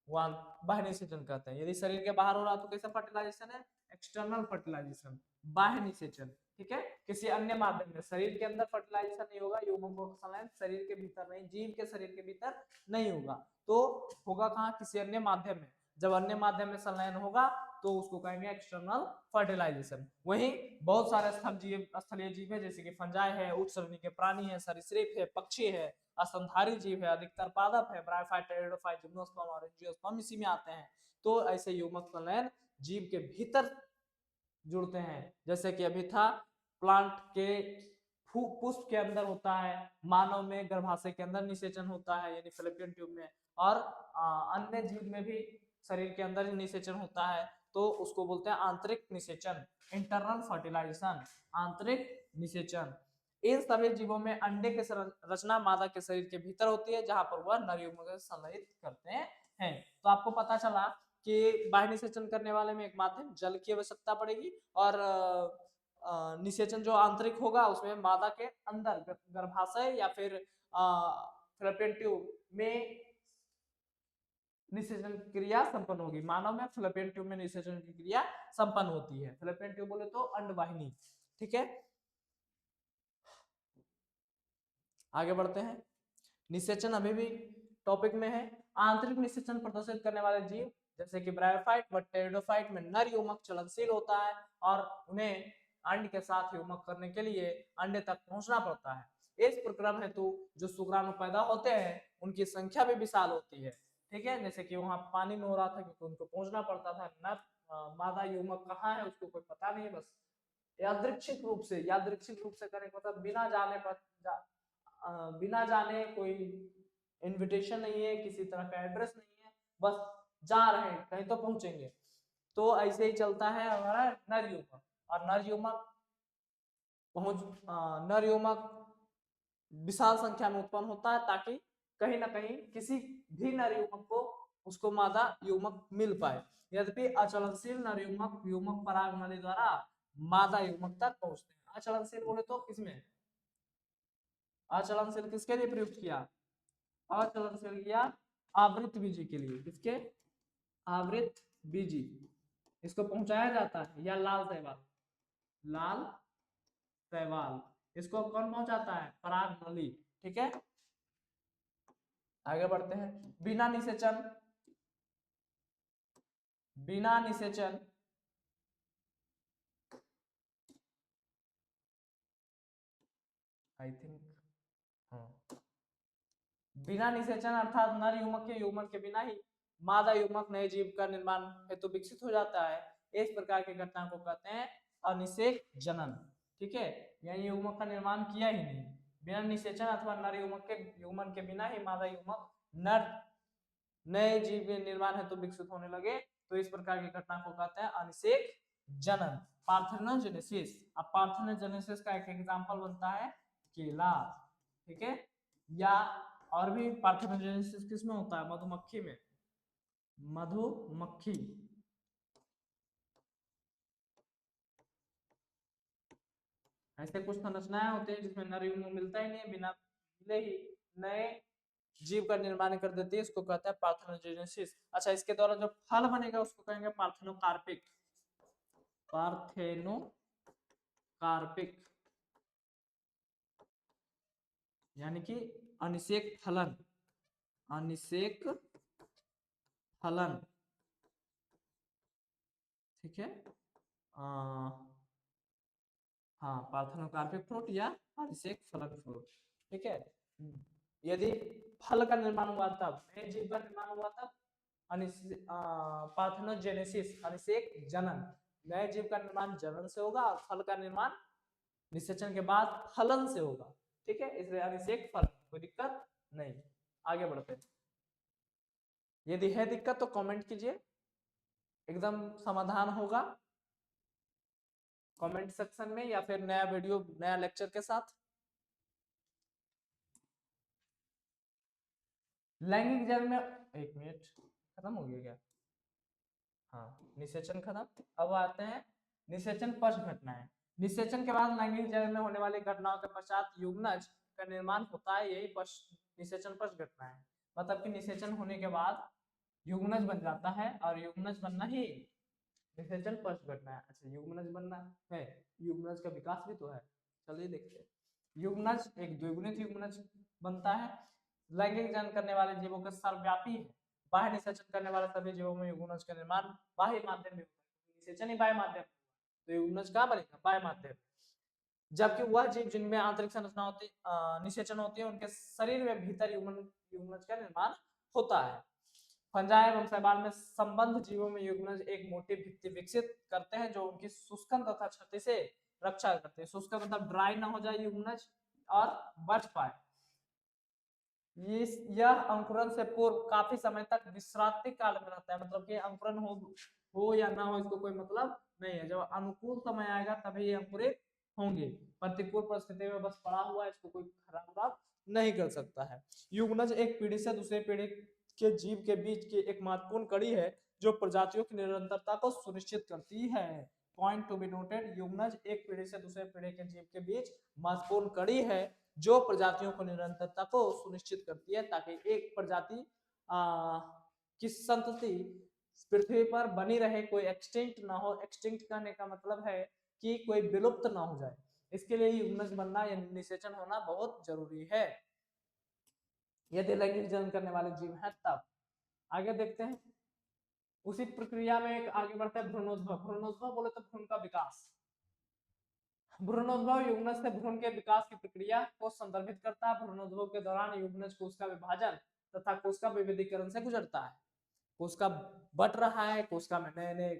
वन बाह्य निषेचन कहते हैं। यदि शरीर के बाहर हो रहा तो कैसा फर्टिलाइजेशन है, एक्सटर्नल फर्टिलाइजेशन, बाह्य निषेचन, ठीक है, किसी अन्य माध्यम में। शरीर के अंदर फर्टिलाइजेशन नहीं होगा, युग्मकों का संलयन शरीर के भीतर नहीं, जीव के शरीर के भीतर नहीं होगा, तो होगा कहाँ, किसी अन्य माध्यम में। जब अन्य माध्यम में संलयन होगा तो उसको कहेंगे एक्सटर्नल फर्टिलाइजेशन। वहीं बहुत सारे स्थलीय जीव है, जैसे कि फंजाई है, उठसरणी के प्राणी है, सरीसृप है, पक्षी है, स्तनधारी जीव है, अधिकतर पादप है, ब्रायोफाइट, टेरिडोफाइट, जिम्नोस्पर्म और एंजियोस्पर्म इसी में आते हैं। तो ऐसे युग्मक संलयन जीव के भीतर जुड़ते हैं, जैसे कि अभी था प्लांट के पुष्प के अंदर होता है, मानव में गर्भाशय के अंदर निषेचन होता है यानी फैलोपियन ट्यूब में, और अन्य जीव में भी शरीर के अंदर निषेचन होता है, तो उसको बोलते हैं आंतरिक निषेचन, इंटरनल फर्टिलाइजेशन, आंतरिक निषेचन। इन सभी जीवों में अंडे के रचना मादा के शरीर के भीतर होती है, जहां पर वह नर युग्मक से संलयित करते हैं। तो आपको पता चला कि बाह्य निषेचन करने वाले में एक माध्यम जल की आवश्यकता पड़ेगी, और निषेचन जो आंतरिक होगा उसमें मादा के अंदर गर्भाशय या फिर फैलोपियन ट्यूब में निषेचन क्रिया संपन्न होगी। मानव में फैलोपियन ट्यूब में निषेचन की क्रिया संपन्न होती है। फैलोपियन ट्यूब बोले तो अंडवाहिनी, ठीक है। आगे बढ़ते हैं, निषेचन अभी भी टॉपिक में है। आंतरिक निषेचन प्रदर्शित करने वाले जीव जैसे कि ब्रायोफाइट व टेरिडोफाइट में नर युग्मक चलनशील होता है, और उन्हें अंड के साथ युग्मक करने के लिए अंडे तक पहुंचना पड़ता है। इस प्रक्रम हेतु जो शुक्राणु पैदा होते हैं उनकी संख्या भी विशाल होती है, ठीक है। जैसे कि वहां पानी में हो रहा था क्योंकि उनको पहुंचना पड़ता था, नर मादा युग्मक कहाँ है उसको कोई पता नहीं, बस यादृच्छिक रूप से करें, मतलब बिना जाने पर बिना जाने, कोई इनविटेशन नहीं है, किसी तरह का एड्रेस नहीं है, बस जा रहे हैं कहीं तो पहुंचेंगे। तो ऐसे ही चलता है हमारा नर युग्मक, और नर युग्मक विशाल संख्या में उत्पन्न होता है, ताकि कहीं ना कहीं किसी भी नर युग्मक को उसको मादा युग्मक मिल पाए। यद्यपि अचलनशील नर युग्मक युग्मक पराग नली द्वारा मादा युग्मक तक पहुंचते हैं। अचलनशील बोले तो किसमें, अचलनशील किसके लिए प्रयुक्त किया, अचलनशील किया आवृत बीजी के लिए, किसके, आवृत बीजी, इसको पहुंचाया जाता है, या लाल शैवाल, लाल शैवाल, इसको कौन पहुंचाता है, पराग नली, ठीक है। आगे बढ़ते हैं, बिना निषेचन, बिना निषेचन आई थिंक, हाँ, बिना निषेचन अर्थात नर युग्मक के युग्मन के बिना ही मादा युग्मक नए जीव का निर्माण हेतु विकसित हो जाता है। इस प्रकार की घटना को कहते हैं अनिषेक जनन, ठीक है। यानी युग्मक का निर्माण किया ही नहीं, बिना निषेचन अथवा नर युग्मक के युग्मन के बिना ही मादा युग्मक नर नए जीव के निर्माण हेतु विकसित होने लगे, तो इस प्रकार की घटना को कहते हैं अनिषेक जनन, पार्थेनोजेनेसिस। अब पार्थेनोजेनेसिस का एक एग्जांपल बनता है केला, ठीक है। या और भी पार्थेनोजेनेसिस किसमें होता है, मधुमक्खी में, मधुमक्खी, ऐसे कुछ संरचनाएं होती हैं जिसमें नर युग्मक मिलता ही नहीं है, बिना मिले ही नए जीव का निर्माण कर देती है, इसको कहते हैं पार्थेनोजेनेसिस। अच्छा, इसके द्वारा जो फल बनेगा उसको कहेंगे पार्थेनोकार्पिक, पार्थेनोकार्पिक, यानी कि अनिषेक फलन, अनिषेक फलन, ठीक है। हाँ, पार्थेनोकार्पिक फ्रूट या अनिषेक फलन फ्रूट, ठीक है। यदि फल का निर्माण हुआ तब, नए जीव का निर्माण हुआ तब पार्थेनोजेनेसिस, अनिषेक जनन, नए जीव का निर्माण जनन से होगा, और फल का निर्माण निषेचन के बाद फलन से होगा, ठीक है। इसलिए अनिषेक फल, कोई दिक्कत नहीं। आगे बढ़ते हैं, यदि है दिक्कत तो कमेंट कीजिए, एकदम समाधान होगा कमेंट सेक्शन में या फिर नया वीडियो नया लेक्चर के साथ। लैंगिक जन्म में, एक मिनट, खत्म हो गया क्या? हाँ, निषेचन खत्म। अब आते हैं निषेचन पश्च घटनाएं। निषेचन के बाद लैंगिक जन्म में होने वाली घटनाओं के पश्चात युग्मनज का निर्माण होता है, यही निषेचन पश्च घटना है। मतलब कि निषेचन होने के बाद युग्मनज बन जाता है, और युग्मनज बनना ही निषेचन पश्च घटना है। अच्छा, युग्मनज बनना है, युग्मनज का विकास भी तो है, चलिए देखते हैं। युग्मनज एक द्विगुणित युग्मनज बनता है। लैंगिक जन्म करने वाले जीवों का सर्वव्यापी है। बाह्य निषेचन करने वाले सभी जीवों में युग्मनज का निर्माण बाह्य माध्यम में होता है। निषेचन ही बाह्य माध्यम, तो युग्मनज कहाँ बनेगा? बाह्य माध्यम। जबकि वह जीव जिनमें आंतरिक संरचना होती निषेचन होती है, उनके शरीर में भीतर युग्मनज का निर्माण होता है। फंजाई एवं शैवाल में संबंध जीवों में युग्मनज एक मोटी भित्ति विकसित करते हैं, जो उनकी शुष्कन तथा क्षति से रक्षा करते हैं। शुष्कन मतलब ड्राई ना हो जाए युग्मनज और बच पाए। यह अंकुरन से पूर्व काफी समय तक विश्रांति काल में रहता है। मतलब कि अंकुरन हो या ना हो इसको कोई मतलब नहीं है। जब अनुकूल समय आएगा तभी ये अंकुरित होंगे। प्रतिकूल परिस्थिति में बस पड़ा हुआ है, इसको कोई खराब नहीं कर सकता है। युग्मनज एक पीढ़ी से दूसरे पीढ़ी के जीव के बीच की एक महत्वपूर्ण कड़ी है, जो प्रजातियों की निरंतरता को सुनिश्चित करती है। पॉइंट टू बी नोटेड, युग्मनज एक पीढ़ी से दूसरे पीढ़ी के जीव के बीच महत्वपूर्ण कड़ी है, जो प्रजातियों को निरंतरता को सुनिश्चित करती है, ताकि एक प्रजाति की संतति पृथ्वी पर बनी रहे, कोई एक्सटिंक्ट ना हो। एक्सटिंक्ट करने का मतलब है कि कोई विलुप्त ना हो जाए। इसके लिए युग्मनज बनना या निषेचन होना बहुत जरूरी है, यदि लैंगिक जन्म करने वाले जीव हैं तब। आगे देखते हैं। उसी प्रक्रिया में एक आगे बढ़ता है भ्रूणोद्भव। भ्रूणोद्भव बोले तो भ्रूण का विकास। भ्रूणोद्भव युग्मनज से भ्रूण के विकास की प्रक्रिया को संदर्भित करता है। भ्रूणोद्भव के दौरान युग्मनज कोशिका विभाजन तथा कोशिका विभेदीकरण से गुजरता है। कोशिका बढ़ रहा है, कोशिका में नए नए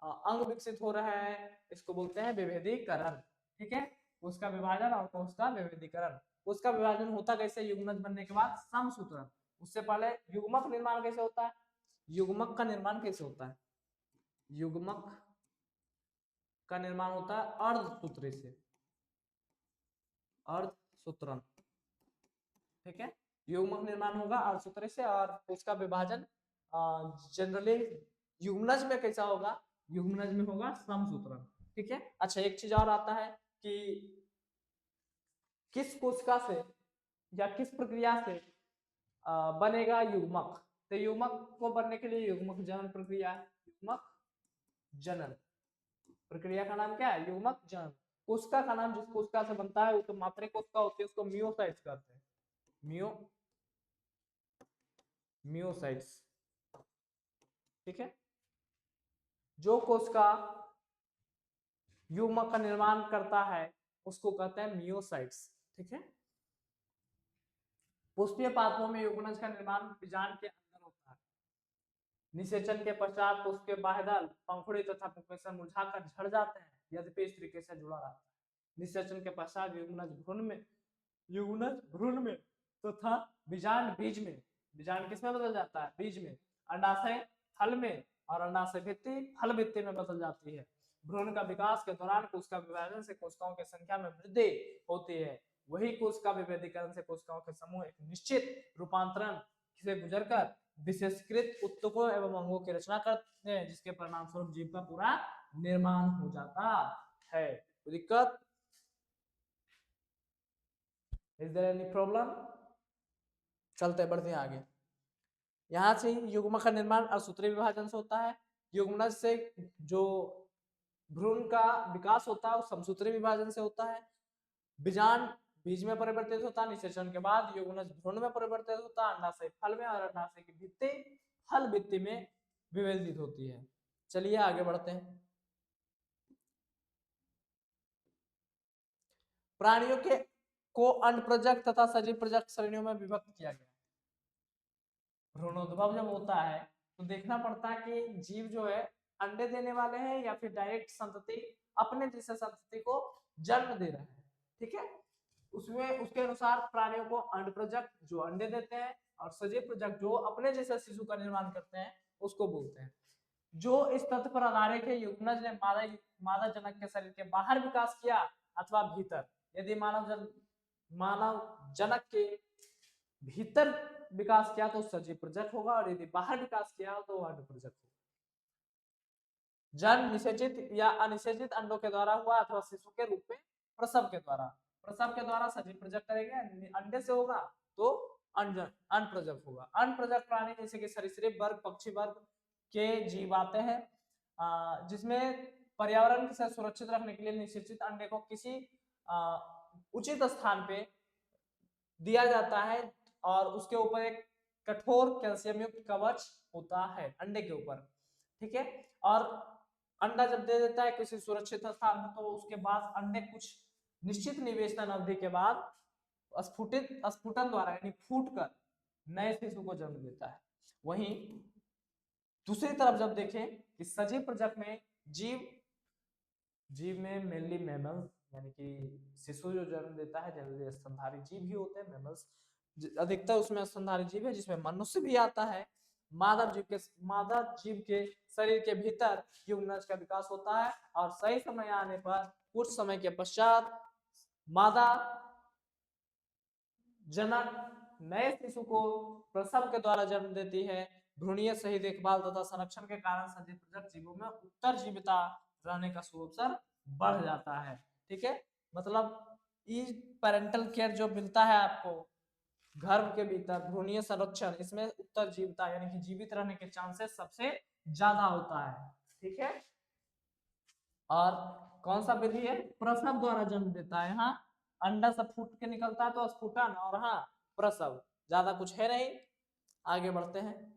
अंग विकसित हो रहे हैं, इसको बोलते हैं विभेदीकरण। ठीक है, कोशिका विभाजन और कोशिका विभेदीकरण। कोशिका विभाजन होता कैसे? युग्मनज बनने के बाद समसूत्रण। उससे पहले युग्मक निर्माण कैसे होता है? युग्मक का निर्माण कैसे होता है? युग्मक का निर्माण होता है अर्धसूत्री से, अर्धसूत्रण। ठीक है, युग्मक निर्माण होगा अर्धसूत्री से, और उसका विभाजन जनरली युग्मनज में कैसा होगा? युग्मनज में होगा समसूत्रण। ठीक है। अच्छा, एक चीज और आता है कि किस कोशिका से या किस प्रक्रिया से बनेगा युग्मक। तो युग्मक को बनने के लिए युग्मक जनन प्रक्रिया, युग्मक जनन प्रक्रिया का नाम क्या है? युग्मक जनन। कोशिका का नाम जिस कोशिका से बनता है वो तो मात्रिक कोशिका होती है, उसको मियोसाइट्स कहते हैं। मियोसाइट्स। ठीक है, जो कोशिका युग्मक का निर्माण करता है उसको कहते हैं मियोसाइट्स। ठीक है, पुष्पीय पादपों में युग्मनज का निर्माण बीजांड के अंदर होता है। निषेचन के पश्चात पुष्प के बाह्यदल, पंखुड़ी तथा पुंकेसर मुरझाकर झड़ जाते हैं, यद्यपि इस तरीके से जुड़ा रहता है। निषेचन के पश्चात युग्मनज भ्रूण में तथा बीजांड बीज में, बीजांड किसमें बदल जाता है? बीज में। अंडाशय फल में, और अंडाशय भित्ति फल भित्ति में बदल जाती है। भ्रूण का विकास के दौरान कोशिका विभाजन से कोशिकाओं की संख्या में वृद्धि होती है। वही कोशिका विभेदीकरण से कोशिकाओं के समूह एक निश्चित रूपांतरण से गुजरकर विशेषकृत उत्तकों एवं अंगों की रचना करते हैं, जिसके परिणाम स्वरूप जीव का पूरा निर्माण हो जाता है। कोई दिक्कत? Is there any problem? चलते बढ़ते आगे। यहाँ से युग्मक का निर्माण अर्धसूत्री विभाजन से होता है। युग्मनज से जो भ्रूण का विकास होता है वो समसूत्री विभाजन से होता है। बीजांड बीज में परिवर्तित होता है। निषेचन के बाद युग्मनज भ्रूण में परिवर्तित होता है, अंडाशय फल में, और अंडाशय की भित्ति फल भित्ति में विभेदित होती है। चलिए आगे बढ़ते हैं। प्राणियों के को अंडप्रजक तथा सजीव प्रजक श्रेणियों में विभक्त किया गया। भ्रूणोद्भव जब होता है तो देखना पड़ता है कि जीव जो है अंडे देने वाले हैं या फिर डायरेक्ट संतति अपने जैसे संतति को जन्म दे रहे हैं। ठीक है, उसमें उसके अनुसार प्राणियों को अंडप्रजक जो अंडे देते हैं, और सजीव प्रजक जो अपने जैसे शिशु का निर्माण करते हैं उसको बोलते हैं। जो इस तथ्य पर आधारित है युग्मज ने मादा जनक के शरीर के बाहर विकास किया अथवा भीतर। यदि मानव जनक के भीतर विकास किया तो सजीव प्रजक होगा, और यदि बाहर विकास किया तो वह प्रजक होगा। जन्म निषेचित या अनिषेचित अंडों के द्वारा हुआ अथवा शिशु के रूप में प्रसव के द्वारा सजीव प्रजक करेंगे। अंडे से होगा तो अनप्रजक होगा। अनप्रजक प्राणी जैसे कि सरीसृप वर्ग, पक्षी वर्ग के जीव आते हैं, जिसमें पर्यावरण से सुरक्षित रखने के लिए निषेचित अंडे को किसी उचित स्थान पे दिया जाता है और उसके ऊपर एक कठोर कैल्शियम युक्त कवच होता है अंडे के ऊपर, ठीक है। और अंडा जब दे देता है किसी सुरक्षित स्थान पर, तो उसके बाद अंडे कुछ निश्चित निवेशन अवधि के बाद स्फुटन द्वारा यानी फूटकर नए शिशु को जन्म देता है। वहीं दूसरी तरफ जब देखें कि सजीव प्रजक में जीव में मेनली मैमल्स यानी कि शिशु जो जन्म देता है जनरली स्तनधारी जीव ही होते हैं। मैमल्स अधिकतर उसमें स्तनधारी जीव है, जिसमें मनुष्य भी आता है। मादा जीव के शरीर के भीतर युग्मनज का विकास होता है और सही समय आने पर कुछ समय के पश्चात मादा जनक नए शिशु को प्रसव के द्वारा जन्म देती है। भ्रूणीय सही देखभाल तथा संरक्षण के कारण सजीव प्रजक जीवों में उत्तरजीविता रहने का सुअवसर बढ़ जाता है, ठीक है। मतलब पेरेंटल केयर जो मिलता है आपको गर्भ के भीतर, भ्रूणीय संरक्षण, इसमें उत्तरजीविता यानी कि जीवित रहने के चांसेस सबसे ज्यादा होता है, ठीक है। और कौन सा विधि है? प्रसव द्वारा जन्म देता है। हाँ, अंडा सब फूट के निकलता है तो स्फुटन, और हाँ प्रसव, ज्यादा कुछ है नहीं। आगे बढ़ते हैं।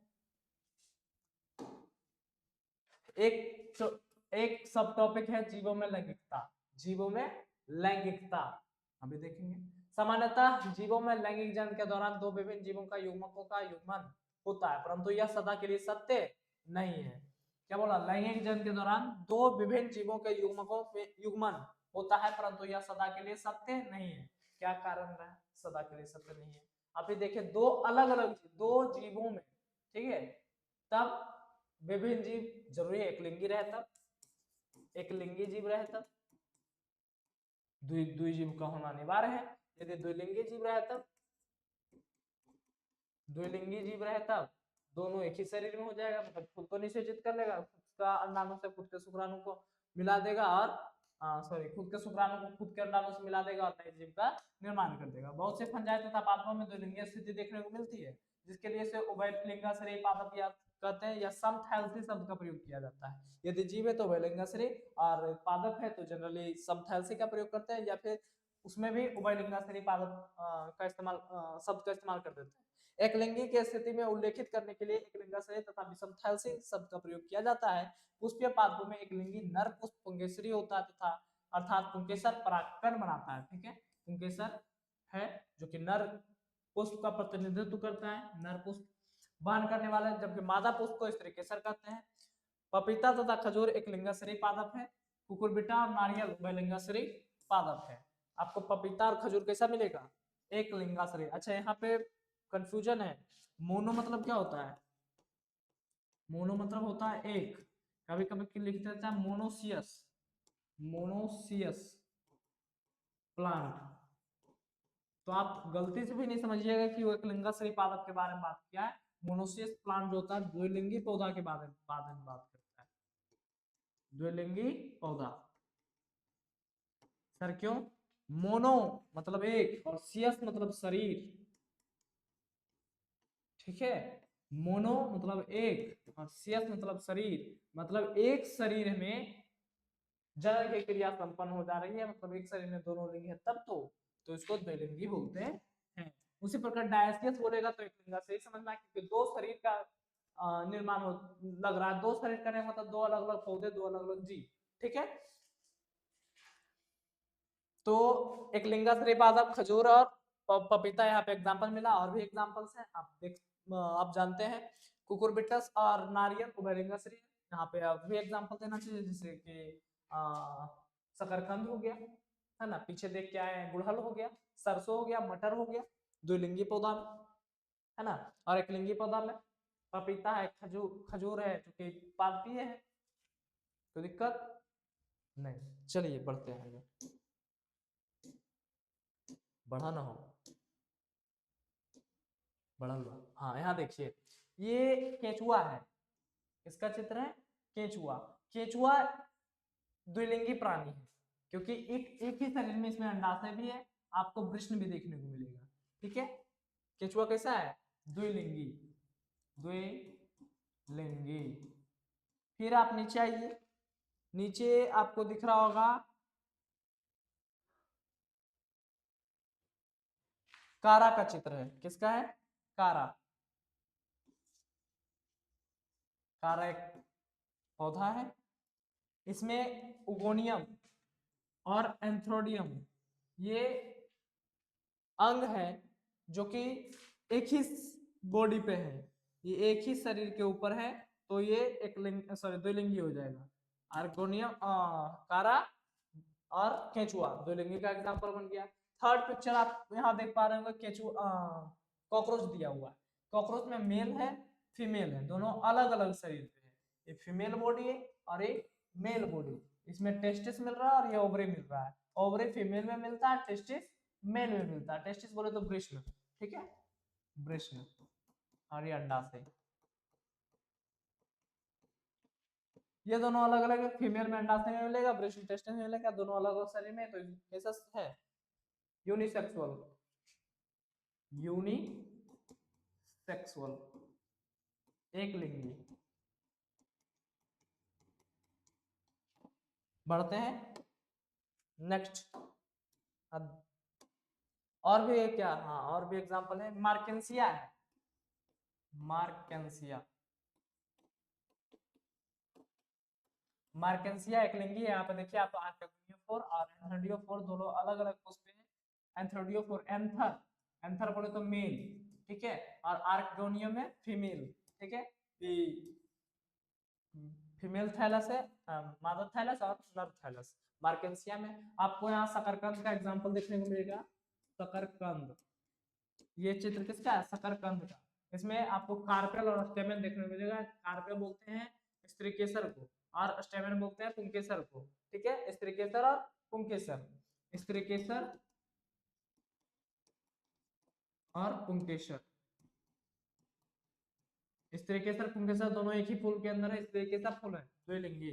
एक सब टॉपिक है जीवों में लैंगिकता। जीवों में लैंगिकता अभी देखेंगे। सामान्यतः जीवों में लैंगिक जन्म के दौरान दो विभिन्न जीवों का युग्मकों का युग्मन होता है, परंतु यह सदा के लिए सत्य नहीं है। क्या बोला? लैंगिक जन्म के दौरान दो विभिन्न जीवों के युग्मकों में युग्मन होता है, परंतु यह सदा के लिए सत्य नहीं है। क्या कारण है सदा के लिए सत्य नहीं है? अभी देखिए, दो अलग अलग दो जीवों में, ठीक है, तब विभिन्न जीव जरूरी एक लिंगी रहे, तब एक लिंगी जीव रहे, तब द्विजीव का होना अनिवार्य है। यदि द्विलिंगी जीव रहे तब द्विलिंगी जीव रहे तब दोनों एक ही शरीर में हो जाएगा, मतलब खुद को निषेचित कर लेगा, खुद का अंडाणु से खुद के शुक्राणु को मिला देगा, और खुद के शुक्राणु को खुद के अंडाणु से मिला देगा और नए जीव का निर्माण कर देगा। बहुत से फंजाई तथा पादपों में द्विलिंगीय स्थिति देखने को मिलती है, जिसके लिए इसे उभयलिंगाश्रयी पादप या कहते हैं या समथैलेसी शब्द का प्रयोग किया जाता है। यदि जीव है तो उभयलिंगाश्रयी, और पादप है तो जनरली समथैलेसी का प्रयोग करते हैं, या फिर उसमें भी उभयलिंगाश्रयी पादप का इस्तेमाल शब्द का इस्तेमाल कर देते हैं। एक लिंगी की स्थिति में उल्लेखित करने के लिए एक लिंगाश्रयी तथा विषमथैलेसी शब्द का प्रयोग किया जाता है। पुष्पीय पादपों में एक लिंगी नर पुष्प पुंकेसरी होता है तथा अर्थात पुंकेसर परागकण बनाता है, ठीक है। पुंकेसर है जो कि नर पुष्प का प्रतिनिधित्व करता है, नर पुष्प वहन करने वाले, जबकि मादा पुष्प को स्त्री केसर कहते हैं। पपीता तथा खजूर एक लिंगाश्रयी पादप है। कुकुरबिटा और नारियल उभयलिंगाश्रयी पादप है। आपको पपीता और खजूर कैसा मिलेगा? एक लिंगाश्रयी। अच्छा, यहाँ पे कंफ्यूजन है। मोनो मतलब क्या होता है? मोनो मतलब होता है एक, कभी कभी लिख देता है मोनोसियस, मोनोसियस प्लांट। तो आप गलती से भी नहीं समझिएगा कि वो एक लिंगाश्रयी पादप के बारे में बात किया है। मोनोसियस प्लांट जो होता है द्विलिंगी पौधा के बारे में बात करता है। द्विलिंगी पौधा। सर क्यों? मोनो मतलब एक और सियस मतलब शरीर, ठीक है। मोनो मतलब एक और सियस मतलब शरीर, मतलब एक शरीर में जनन की क्रिया संपन्न हो जा रही है, मतलब एक शरीर में दोनों लिंग है तब तो इसको द्विलिंगी बोलते हैं। उसी प्रकार डायसियस बोलेगा तो एक लिंगा से ही समझना, क्योंकि दो शरीर का निर्माण हो लग रहा है। दो शरीर करने मतलब दो अलग अलग पौधे, दो अलग अलग जीव, ठीक है। तो एक लिंगाश्रयी पादप खजूर और पपीता यहाँ पे एग्जांपल मिला, और भी एग्जांपल्स हैं आप जानते हैं। कुकुरबिटस और नारियल उभयलिंगाश्रयी, यहाँ पे आप भी एग्जांपल देना चाहिए, जैसे कि शकरकंद हो गया, है ना, पीछे देख के आए हैं, गुड़हल हो गया, सरसों हो गया, मटर हो गया, द्विलिंगी पौधा में, है ना, और एक लिंगी पौधा में। पपीता है, खजूर है, जो कि पालती है, तो दिक्कत नहीं। चलिए बढ़ते हैं आगे, बढ़ा ना हो, बढ़ा हुआ। हाँ यहाँ देखिए, ये केचुआ है, इसका चित्र है केचुआ। केचुआ द्विलिंगी प्राणी है, क्योंकि एक ही शरीर में इसमें अंडाशय भी है, आपको वृषण भी देखने को मिलेगा। ठीक है, केचुआ कैसा है? द्विलिंगी, द्विलिंगी। फिर आप नीचे आइए, नीचे आपको दिख रहा होगा कारा का चित्र है। किसका है? कारा। कारा एक पौधा है, इसमें उगोनियम और एंथ्रोडियम ये अंग है जो कि एक ही बॉडी पे है, ये एक ही शरीर के ऊपर है, तो ये एक लिंग, सॉरी द्विलिंगी हो जाएगा। आर्गोनियम, कारा और केचुआ द्विलिंगी का एग्जांपल बन गया। थर्ड पिक्चर आप यहाँ देख पा रहे होंगे, केचुआ कॉकरोच दिया हुआ है। कॉकरोच में मेल है, फीमेल है, दोनों अलग अलग शरीर पे है। ये फीमेल बॉडी है और एक मेल बॉडी, इसमें टेस्टिस मिल रहा है और ये ओवरी मिल रहा है। ओवरी फीमेल में मिलता है, टेस्टिस मेल में मिलता है। टेस्टिस बोले तो वृषण, ठीक है, वृषण, और ये अंडाशय। ये दोनों अलग अलग है, फीमेल में अंडाशय में मिलेगा, वृषण टेस्टिस में मिलेगा, दोनों अलग अलग शरीर में, तो ऐसा है यूनिसेक्सुअल, यूनिसेक्सुअल, एक लिंगी। बढ़ते हैं नेक्स्ट। और भी क्या, हाँ और भी एग्जांपल है, मार्केंसिया है, मार्केंसिया। मार्केंसिया एक लिंगी है, यहाँ पे देखिए आप, आर्केडियोफोर और एंथ्रेडियोफोर दोनों अलग अलग पुष्प हैं। एंथ्रेडियोफोर एंथर, एंथर बोले तो मेल, ठीक है, और आर्कगोनियम है फीमेल, ठीक है। फीमेल थैलस है, मादर थैलस और नर थैलस। मार्केंसिया में आपको यहाँ शकरकंद का एग्जांपल देखने को मिलेगा, शकरकंद। ये चित्र किसका है? शकरकंद का। इसमें आपको कार्पेल और स्टेमेन देखने को मिलेगा। कार्पेल बोलते हैं स्त्रीकेसर को, और स्टेमेन बोलते हैं पुंकेसर को, ठीक है, स्त्रीकेसर और पुंकेसर, स्त्रीकेसर और पुंकेसर। स्त्रीकेसर पुंकेसर दोनों एक ही फूल के अंदर है, इसलिए कैसा फूल है? द्विलिंगी,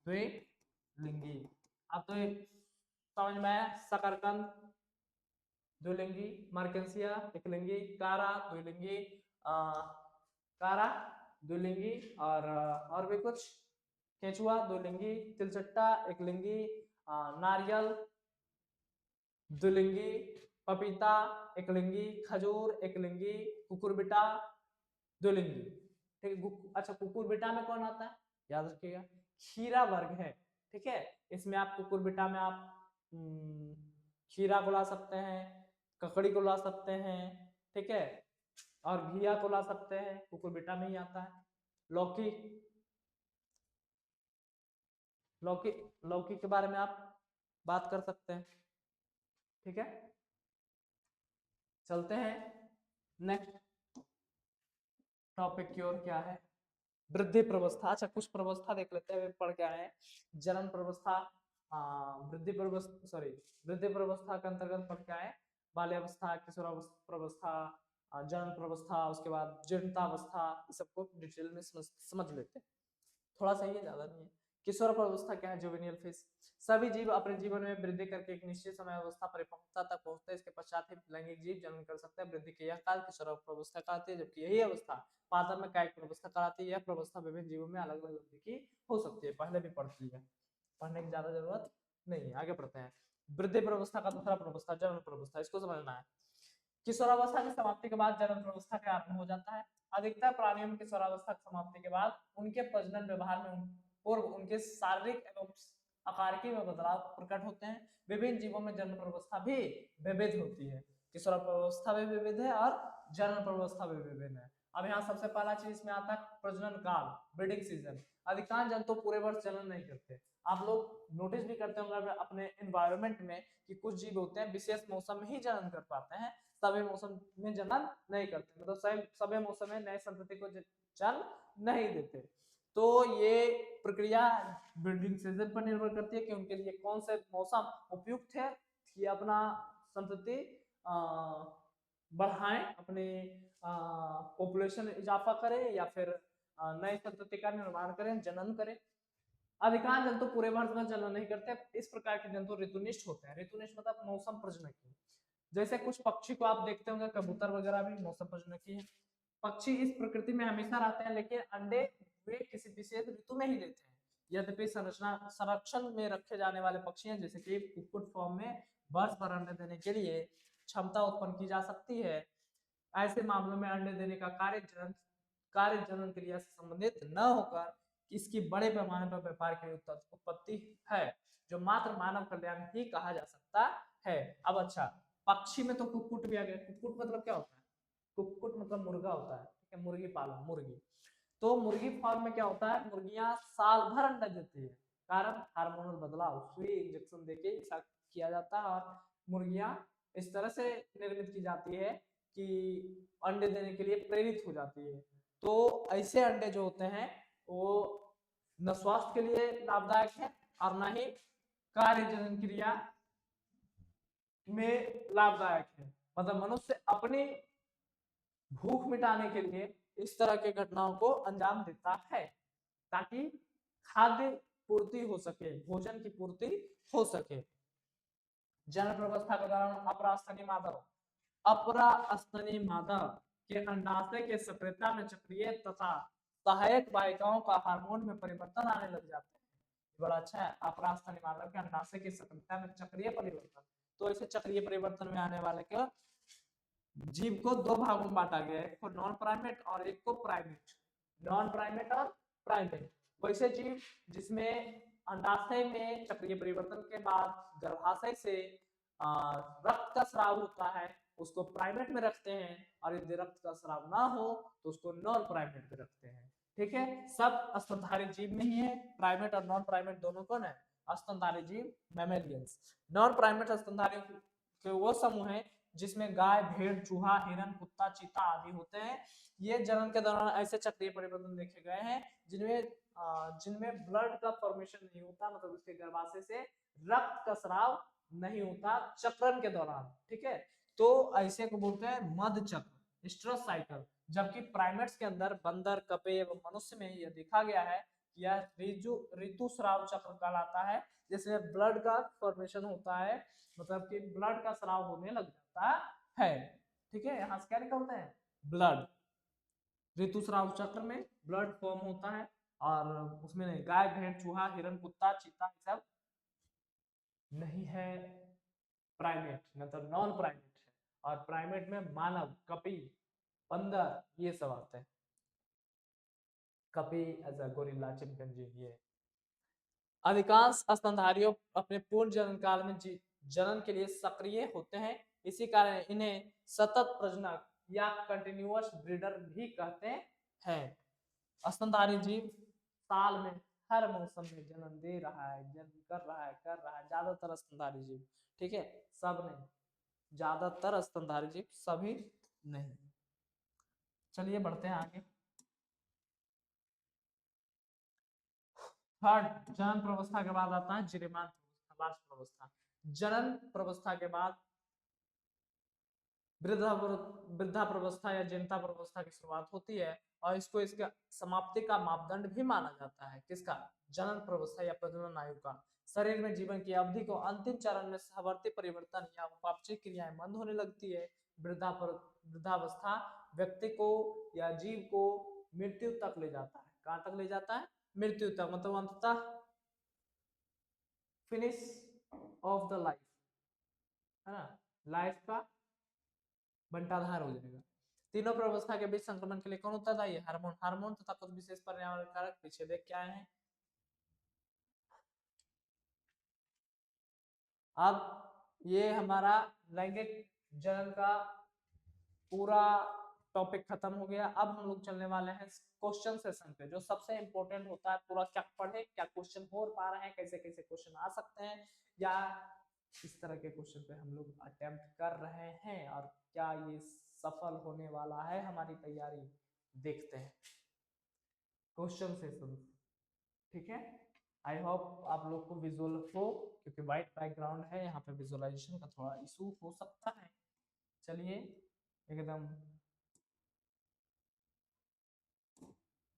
द्विलिंगी। अब तो समझ में आया, शकरकंद द्विलिंगी, मार्केंसिया एकलिंगी, कारा द्विलिंगी, कारा द्विलिंगी, और भी कुछ, केचुआ द्विलिंगी, तिलचट्टा एकलिंगी, नारियल द्विलिंगी, पपीता एकलिंगी, खजूर एकलिंगी, कुकुरबिटा द्विलिंगी, ठीक है। अच्छा कुकुरबिटा में कौन आता है? याद रखिएगा, खीरा वर्ग है, ठीक है। इसमें आप कुकुरबिटा में आप खीरा को ला सकते हैं, ककड़ी को ला सकते हैं, ठीक है, और घिया को ला सकते हैं, कुकुरबिटा में ही आता है। लौकी, लौकी, लौकी के बारे में आप बात कर सकते हैं, ठीक है। चलते हैं नेक्स्ट टॉपिक की ओर, क्या है? वृद्धि प्रवस्था। अच्छा कुछ प्रवस्था देख लेते हैं, पढ़ के आए हैं। जनन प्रवस्था, वृद्धि प्रवस्था, सॉरी वृद्धि प्रवस्था के अंतर्गत पढ़ के आए, बाल्यावस्था, किशोरावस्था प्रवस्था, जनन प्रवस्था, उसके बाद जीर्णतावस्था, इस सबको डिटेल में समझ लेते हैं। थोड़ा सा ही है, ज्यादा नहीं है। किशोर अवस्था क्या है? जुवेनियल फेज। सभी जीव अपने जीवन में वृद्धि करके एक निश्चित समय अवस्था परिपक्वता तक पहुंचते हैं, इसके पश्चात ही लैंगिक जीव जन्म कर सकते हैं। वृद्धि की यह काल किशोर अवस्था कहलाती है, जबकि यही अवस्था पादप में कायिक अवस्था कहलाती है। यह प्रवस्था विभिन्न जीवों में अलग अलग वृद्धि की हो सकती है, पहले भी पढ़ ली है, पढ़ने की ज्यादा जरूरत नहीं है। आगे पढ़ते हैं। वृद्धि प्रवस्था का दूसरा प्रवस्था जनन प्रवस्था, इसको समझना है। किशोरावस्था की समाप्ति के बाद जनन प्रवस्था का आरंभ हो जाता है। अधिकतर प्राणियों में किशोरावस्था की समाप्ति के बाद उनके प्रजनन व्यवहार में पूर्व उनके शारीरिक एवं आकारिकी में बदलाव प्रकट होते हैं। विभिन्न जीवों में जन्म प्रवस्था भी विविध होती है। किशोरावस्था भी विविध है और जन्म प्रवस्था भी विभिन्न है। अब यहाँ सबसे पहला चीज इसमें आता है प्रजनन काल, ब्रीडिंग सीजन। अधिकांश जंतु पूरे वर्ष जनन नहीं करते, आप लोग नोटिस भी करते होंगे अपने एनवायरनमेंट में कि कुछ जीव होते हैं विशेष मौसम में ही जनन कर पाते हैं, सभी मौसम में जनन नहीं करते, मतलब सभी मौसम में नए संतति को जन्म नहीं देते। तो ये प्रक्रिया ब्रीडिंग सीजन पर निर्भर करती है कि उनके लिए कौन से मौसम उपयुक्त है कि अपना संतति बढ़ाएं, अपने पॉपुलेशन इजाफा करें या फिर नए संतति का निर्माण करें, जनन करें। अधिकांश जंतु पूरे वर्ष में जनन नहीं करते। इस प्रकार के जंतु ऋतुनिष्ठ होते हैं। ऋतुनिष्ठ मतलब मौसम प्रजनकी। जैसे कुछ पक्षी को आप देखते होंगे, कबूतर वगैरह भी मौसम प्रजनकी है। पक्षी इस प्रकृति में हमेशा रहते हैं, लेकिन अंडे वे किसी विशेष ऋतु में ही देते हैं। यद्यपि संरक्षण में रखे जाने वाले पक्षी हैं, जैसे कि कुक्कुट फॉर्म में वर्ष भर अंडे देने के लिए क्षमता उत्पन्न की जा सकती है। ऐसे मामलों में अंडे देने का कार्य जनन क्रिया से संबंधित न होकर इसकी बड़े पैमाने पर व्यापार की उत्पत्ति है, जो मात्र मानव कल्याण ही कहा जा सकता है। अब अच्छा, पक्षी में तो कुक्कुट भी आ गया। कुक्कुट मतलब क्या होता है? कुक्कुट मतलब मुर्गा होता है, ठीक है, मुर्गी पालन, मुर्गी। तो मुर्गी फार्म में क्या होता है, मुर्गियां साल भर अंडा देती है, कारण हार्मोनल बदलाव, सुई इंजेक्शन देके ऐसा किया जाता है और मुर्गियां इस तरह से निर्मित की जाती है कि अंडे देने के लिए प्रेरित हो जाती है। तो ऐसे अंडे जो होते हैं वो न स्वास्थ्य के लिए लाभदायक है और न ही कार्य जनन क्रिया में लाभदायक है। मतलब मनुष्य अपनी भूख मिटाने के लिए इस तरह के घटनाओं को अंजाम देता है ताकि खाद्य पूर्ति हो सके, भोजन की पूर्ति हो सके। जनन प्रवस्था के दौरान अपरास्तनीय मादा, अपरास्तनीय मादा के अंडाशय के सक्रियता में चक्रीय तथा सहायक वाहिकाओं का हार्मोन में परिवर्तन आने लग जाते हैं। बड़ा अच्छा है, अपरास्तनीय मादा के अंडाशय की सक्रियता में चक्रीय परिवर्तन। तो इसे चक्रीय परिवर्तन में आने वाले के जीव को दो भागों में बांटा गया है, एक को नॉन प्राइमेट और एक को प्राइमेट। नॉन प्राइमेट और प्राइमेट वैसे जीव जिसमें अंडाशय में चक्रीय परिवर्तन के बाद गर्भाशय से रक्त का स्राव होता है, उसको प्राइमेट में रखते हैं, और यदि रक्त का स्राव ना हो तो उसको नॉन प्राइमेट में रखते हैं। ठीक है, सब स्तनधारी जीव नहीं है, प्राइमेट और नॉन प्राइमेट दोनों कौन है? स्तनधारी जीव, मैमेलियंस। नॉन प्राइमेट स्तनधारी के वो समूह है जिसमें गाय, भेड़, चूहा, हिरन, कुत्ता, चीता आदि होते हैं। ये जनन के दौरान ऐसे चक्रीय परिवर्तन देखे गए हैं जिनमें ब्लड का फॉर्मेशन नहीं होता, मतलब उसके गर्भाशय से रक्त का स्राव नहीं होता चक्रण के दौरान। ठीक है, तो ऐसे को बोलते हैं मध्य चक्र, स्ट्रेस साइकिल। जबकि प्राइमेट्स के अंदर बंदर, कपे एवं मनुष्य में यह देखा गया है कि यह ऋतुस्राव चक्र कहलाता है, जिसमें ब्लड का फॉर्मेशन होता है, मतलब कि ब्लड का स्राव होने लग जाता है। ठीक है, यहाँ से क्या निकलते हैं? ब्लड। ऋतुस्राव चक्र में ब्लड फॉर्म होता है और उसमें गाय, भेड़, चूहा, हिरन, कुत्ता, चीता सब नहीं है। प्राइमेट मतलब नॉन प्राइमेट है, और प्राइमेट में मानव, कपी, बंदर ये सब आते हैं। कपी एज अ गोरिल्ला, चिंपैंजी ये। अधिकांश स्तनधारियों अपने पूर्ण जनन काल में जनन के लिए सक्रिय होते हैं, इसी कारण इन्हें सतत प्रजनक या कंटिन्यूअस ब्रीडर भी कहते हैं। स्तनधारी जीव साल में हर मौसम में जन्म दे रहा है, जन्म कर रहा है ज्यादातर स्तनधारी जीव। ठीक है, सब नहीं, ज्यादातर स्तनधारी जीव, सभी नहीं। चलिए बढ़ते हैं आगे। थर्ड, जनन प्रवस्था के बाद आता है जिरेमान प्रवस्था, लास्ट प्रवस्था। जनन प्रवस्था के बाद वृद्धा प्रवस्था या जनता प्रवस्था की शुरुआत होती है, और इसको इसके समाप्ति का मापदंड भी माना जाता है। किसका? जनन प्रवस्था या प्रजनन आयु का। शरीर में जीवन की अवधि को अंतिम चरण में सहवर्ती परिवर्तन या उपापचय क्रियाएं बंद होने लगती है। वृद्धावस्था व्यक्ति को या जीव को मृत्यु तक ले जाता है। कहां तक ले जाता है? मृत्यु तक, मतलब अंततः फिनिश ऑफ द लाइफ, है ना, लाइफ का बंटाधार हो जाएगा। तीनों प्रवस्था के बीच संक्रमण के लिए कौन उत्तरदायी है? हार्मोन। हार्मोन तथा कुछ विशेष पर्यावरण कारक पीछे देख के आए हैं। अब ये हमारा लैंगिक जनन का पूरा टॉपिक खत्म हो गया। अब हम लोग चलने वाले हैं क्वेश्चन सेशन पे, जो सबसे इंपॉर्टेंट होता है। पूरा क्या पढ़े, क्या क्वेश्चन हो पा रहे हैं, कैसे कैसे क्वेश्चन आ सकते हैं, या इस तरह के क्वेश्चन पे हम लोग अटेम्प्ट कर रहे हैं, और क्या ये सफल होने वाला है हमारी तैयारी, देखते हैं क्वेश्चन सेशन। ठीक है, आई होप आप लोग को विजुअल हो, क्योंकि व्हाइट बैकग्राउंड है यहाँ पे, विजुअलाइजेशन का थोड़ा इशू हो सकता है। चलिए एकदम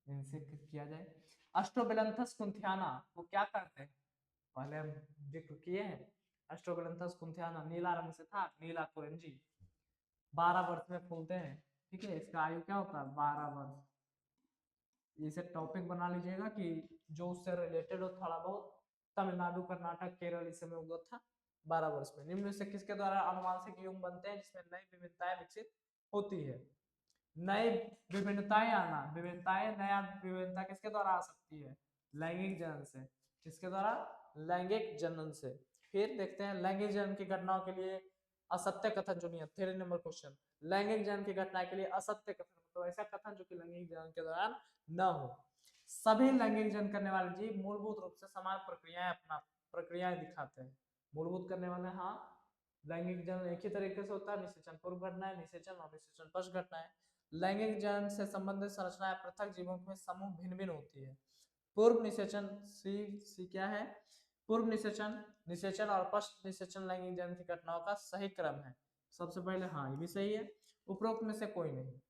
इनसे किया जाए। अष्टोबेलंथस कुंथियाना को क्या कहते हैं, पहले हम जिक्र किए हैं। अष्टोबेलंथस कुंथियाना नीला रंग से था, नीला कुरंजी, 12 वर्ष में फूलते हैं। ठीक है, इसका आयु क्या होता है, 12 वर्ष। इसे टॉपिक बना लीजिएगा कि जो उससे रिलेटेड हो थोड़ा बहुत। तमिलनाडु, कर्नाटक, केरल इस समय उगत था 12 वर्ष में। निम्न में से किसके द्वारा आनुवांशिक युग्म बनते हैं जिसमें नई विविधताएं विकसित होती है। नई विभिन्नताएं आना, विभिन्नताएं, नया विभिन्नता किसके द्वारा आ सकती है, लैंगिक जनन से। किसके द्वारा, लैंगिक जनन से। फिर देखते हैं लैंगिक जनन की घटनाओं के लिए असत्य कथन चुनिए। 3 नंबर क्वेश्चन, लैंगिक जनन की घटना के लिए असत्य कथन, मतलब ऐसा कथन जो कि लैंगिक जनन के दौरान न हो। सभी लैंगिक जनन करने वाले जीव मूलभूत रूप से समान प्रक्रियाएं दिखाते हैं। मूलभूत करने वाले, हाँ, लैंगिक जनन एक ही तरीके से होता है। निषेचन पूर्व घटनाएं, निषेचन और निषेचन पश्च घटनाएं। लैंगिक जनन से संबंधित संरचनाएं पृथक जीवों में समूह भिन्न भिन्न होती है। पूर्व निषेचन, सी क्या है, पूर्व निषेचन, निषेचन और पश्च निषेचन लैंगिक जनन की घटनाओं का सही क्रम है। सबसे पहले, हाँ, ये भी सही है। उपरोक्त में से कोई नहीं।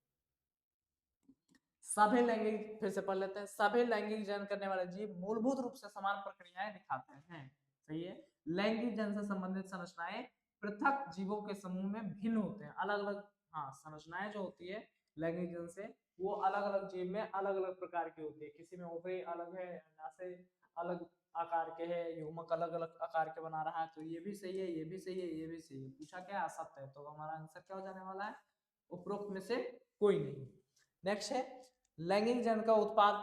सभी लैंगिक, फिर से पढ़ लेते हैं, सभी लैंगिक जनन करने वाले जीव मूलभूत रूप से समान प्रक्रियाएं दिखाते हैं। सही है। लैंगिक जनन से संबंधित संरचनाएं पृथक जीवों के समूह में भिन्न होते हैं, अलग अलग। हाँ, संरचनाएं जो होती है लैंगिक जनन से, वो अलग अलग जीव में अलग अलग प्रकार की होती है। किसी में ओवरी अलग है, अंडाशय अलग आकार के है, युग्मक अलग अलग आकार के बना रहा है। तो ये भी सही है, ये भी सही है, ये भी सही है। पूछा क्या, असत्य है, तो हमारा आंसर क्या हो जाने वाला है, उपरोक्त में से कोई नहीं। नेक्स्ट है, लैंगिक जनन का उत्पाद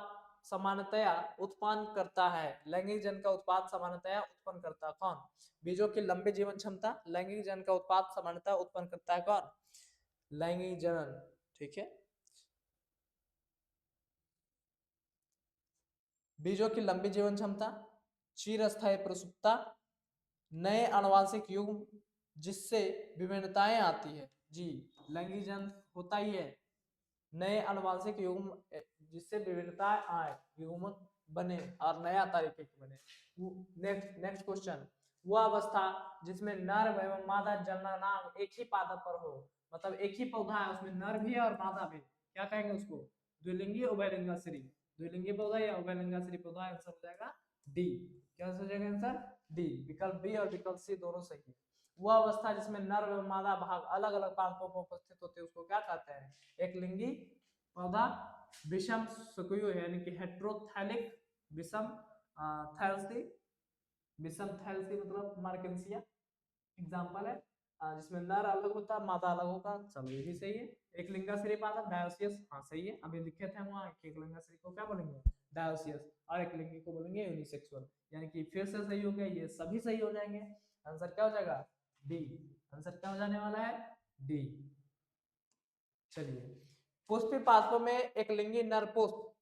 सामान्यतया उत्पन्न करता है। लैंगिक जनन का उत्पाद सामान्यतया उत्पन्न करता कौन, बीजों की लंबी जीवन क्षमता। लैंगिक जनन का उत्पाद सामान्यतः उत्पन्न करता है कौन, लैंगिक जनन। ठीक है, बीजों की लंबी जीवन क्षमता, चिरस्थायी प्रसुप्ता, नए आनुवांशिक युग्म जिससे विभिन्नताएं आती है। जी, लैंगिक जनन होता ही है, नए आनुवांशिक युग्म जिससे विभिन्नताएं आए, युग्म बने और नया तरीके के बने। नेक्स्ट नेक्स्ट क्वेश्चन, वह अवस्था जिसमें नर एवं मादा जननांग एक ही पादप पर हो, मतलब एक ही पौधा है, उसमें नर भी है और मादा भी, क्या कहेंगे उसको, द्विलिंगी उभयलिंगाश्री। द्विलिंगी पौधा या उभयलिंगाश्री पौधा, आंसर हो जाएगा डी। क्या हो जाएगा आंसर, डी। विकल्प बी और विकल्प सी दोनों सही है। वह अवस्था जिसमें नर एवं मादा भाग अलग अलग पादपों पर उपस्थित होते हैं उसको क्या कहते हैं, एक लिंगी पौधा, विषम सकुयु यानी कि हेट्रोथैलिक विषम थैलसी, विषम थैलसी मतलब मार्केंसिया एग्जांपल है, जिसमें नर अलग होता है, मादा अलग होगा। चलो ये भी सही है। एक लिंगाश्री पादप डायोसियस, हाँ सही है, अभी लिखे थे हम वहां। एक लिंगाश्री को क्या बोलेंगे, डायोसियस, और एक लिंगी को बोलेंगे यूनिसेक्सुअल। यानी कि फिर से सही हो गया, ये सभी सही हो जाएंगे। आंसर क्या हो जाएगा, डी। आंसर क्या हो जाने वाला है, डी। चलिए, पुष्पी पादपों में एक लिंगी नर पुष्प,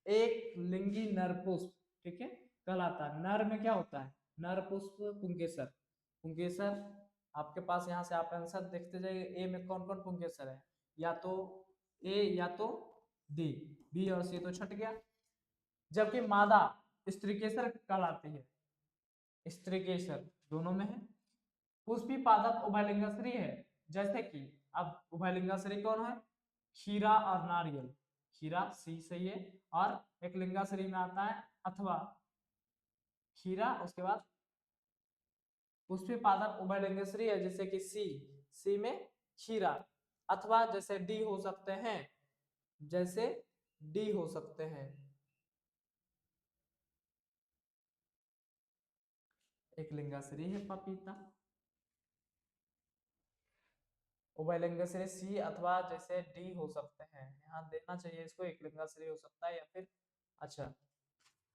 एक लिंगी नर पुष्प, ठीक है, कहलाता है। नर में क्या होता है, नर पुष्प पुंकेसर। पुंकेसर आपके पास, यहाँ से आप आंसर देखते जाइए, ए में कौन कौन पुंकेसर है, या तो ए या तो डी, बी और सी तो छट गया। जबकि मादा स्त्रीकेसर कहलाती है, स्त्रीकेसर दोनों में है। पुष्पी पादप उभयलिंगाश्री है, जैसे कि अब उभयलिंगाश्री कौन है, खीरा और नारियल। खीरा सी सही है, और एक लिंगाश्री में आता है अथवा, खीरा उसके बाद पुष्पी पादप उभयलिंगाश्री है, जैसे कि सी, सी में खीरा, अथवा जैसे डी हो सकते हैं, जैसे डी हो सकते हैं, एक लिंगाश्री है पपीता, उभयलिंगाश्री सी अथवा जैसे डी हो सकते हैं। यहाँ देना चाहिए इसको, एक लिंगाश्री हो सकता है, या फिर, अच्छा,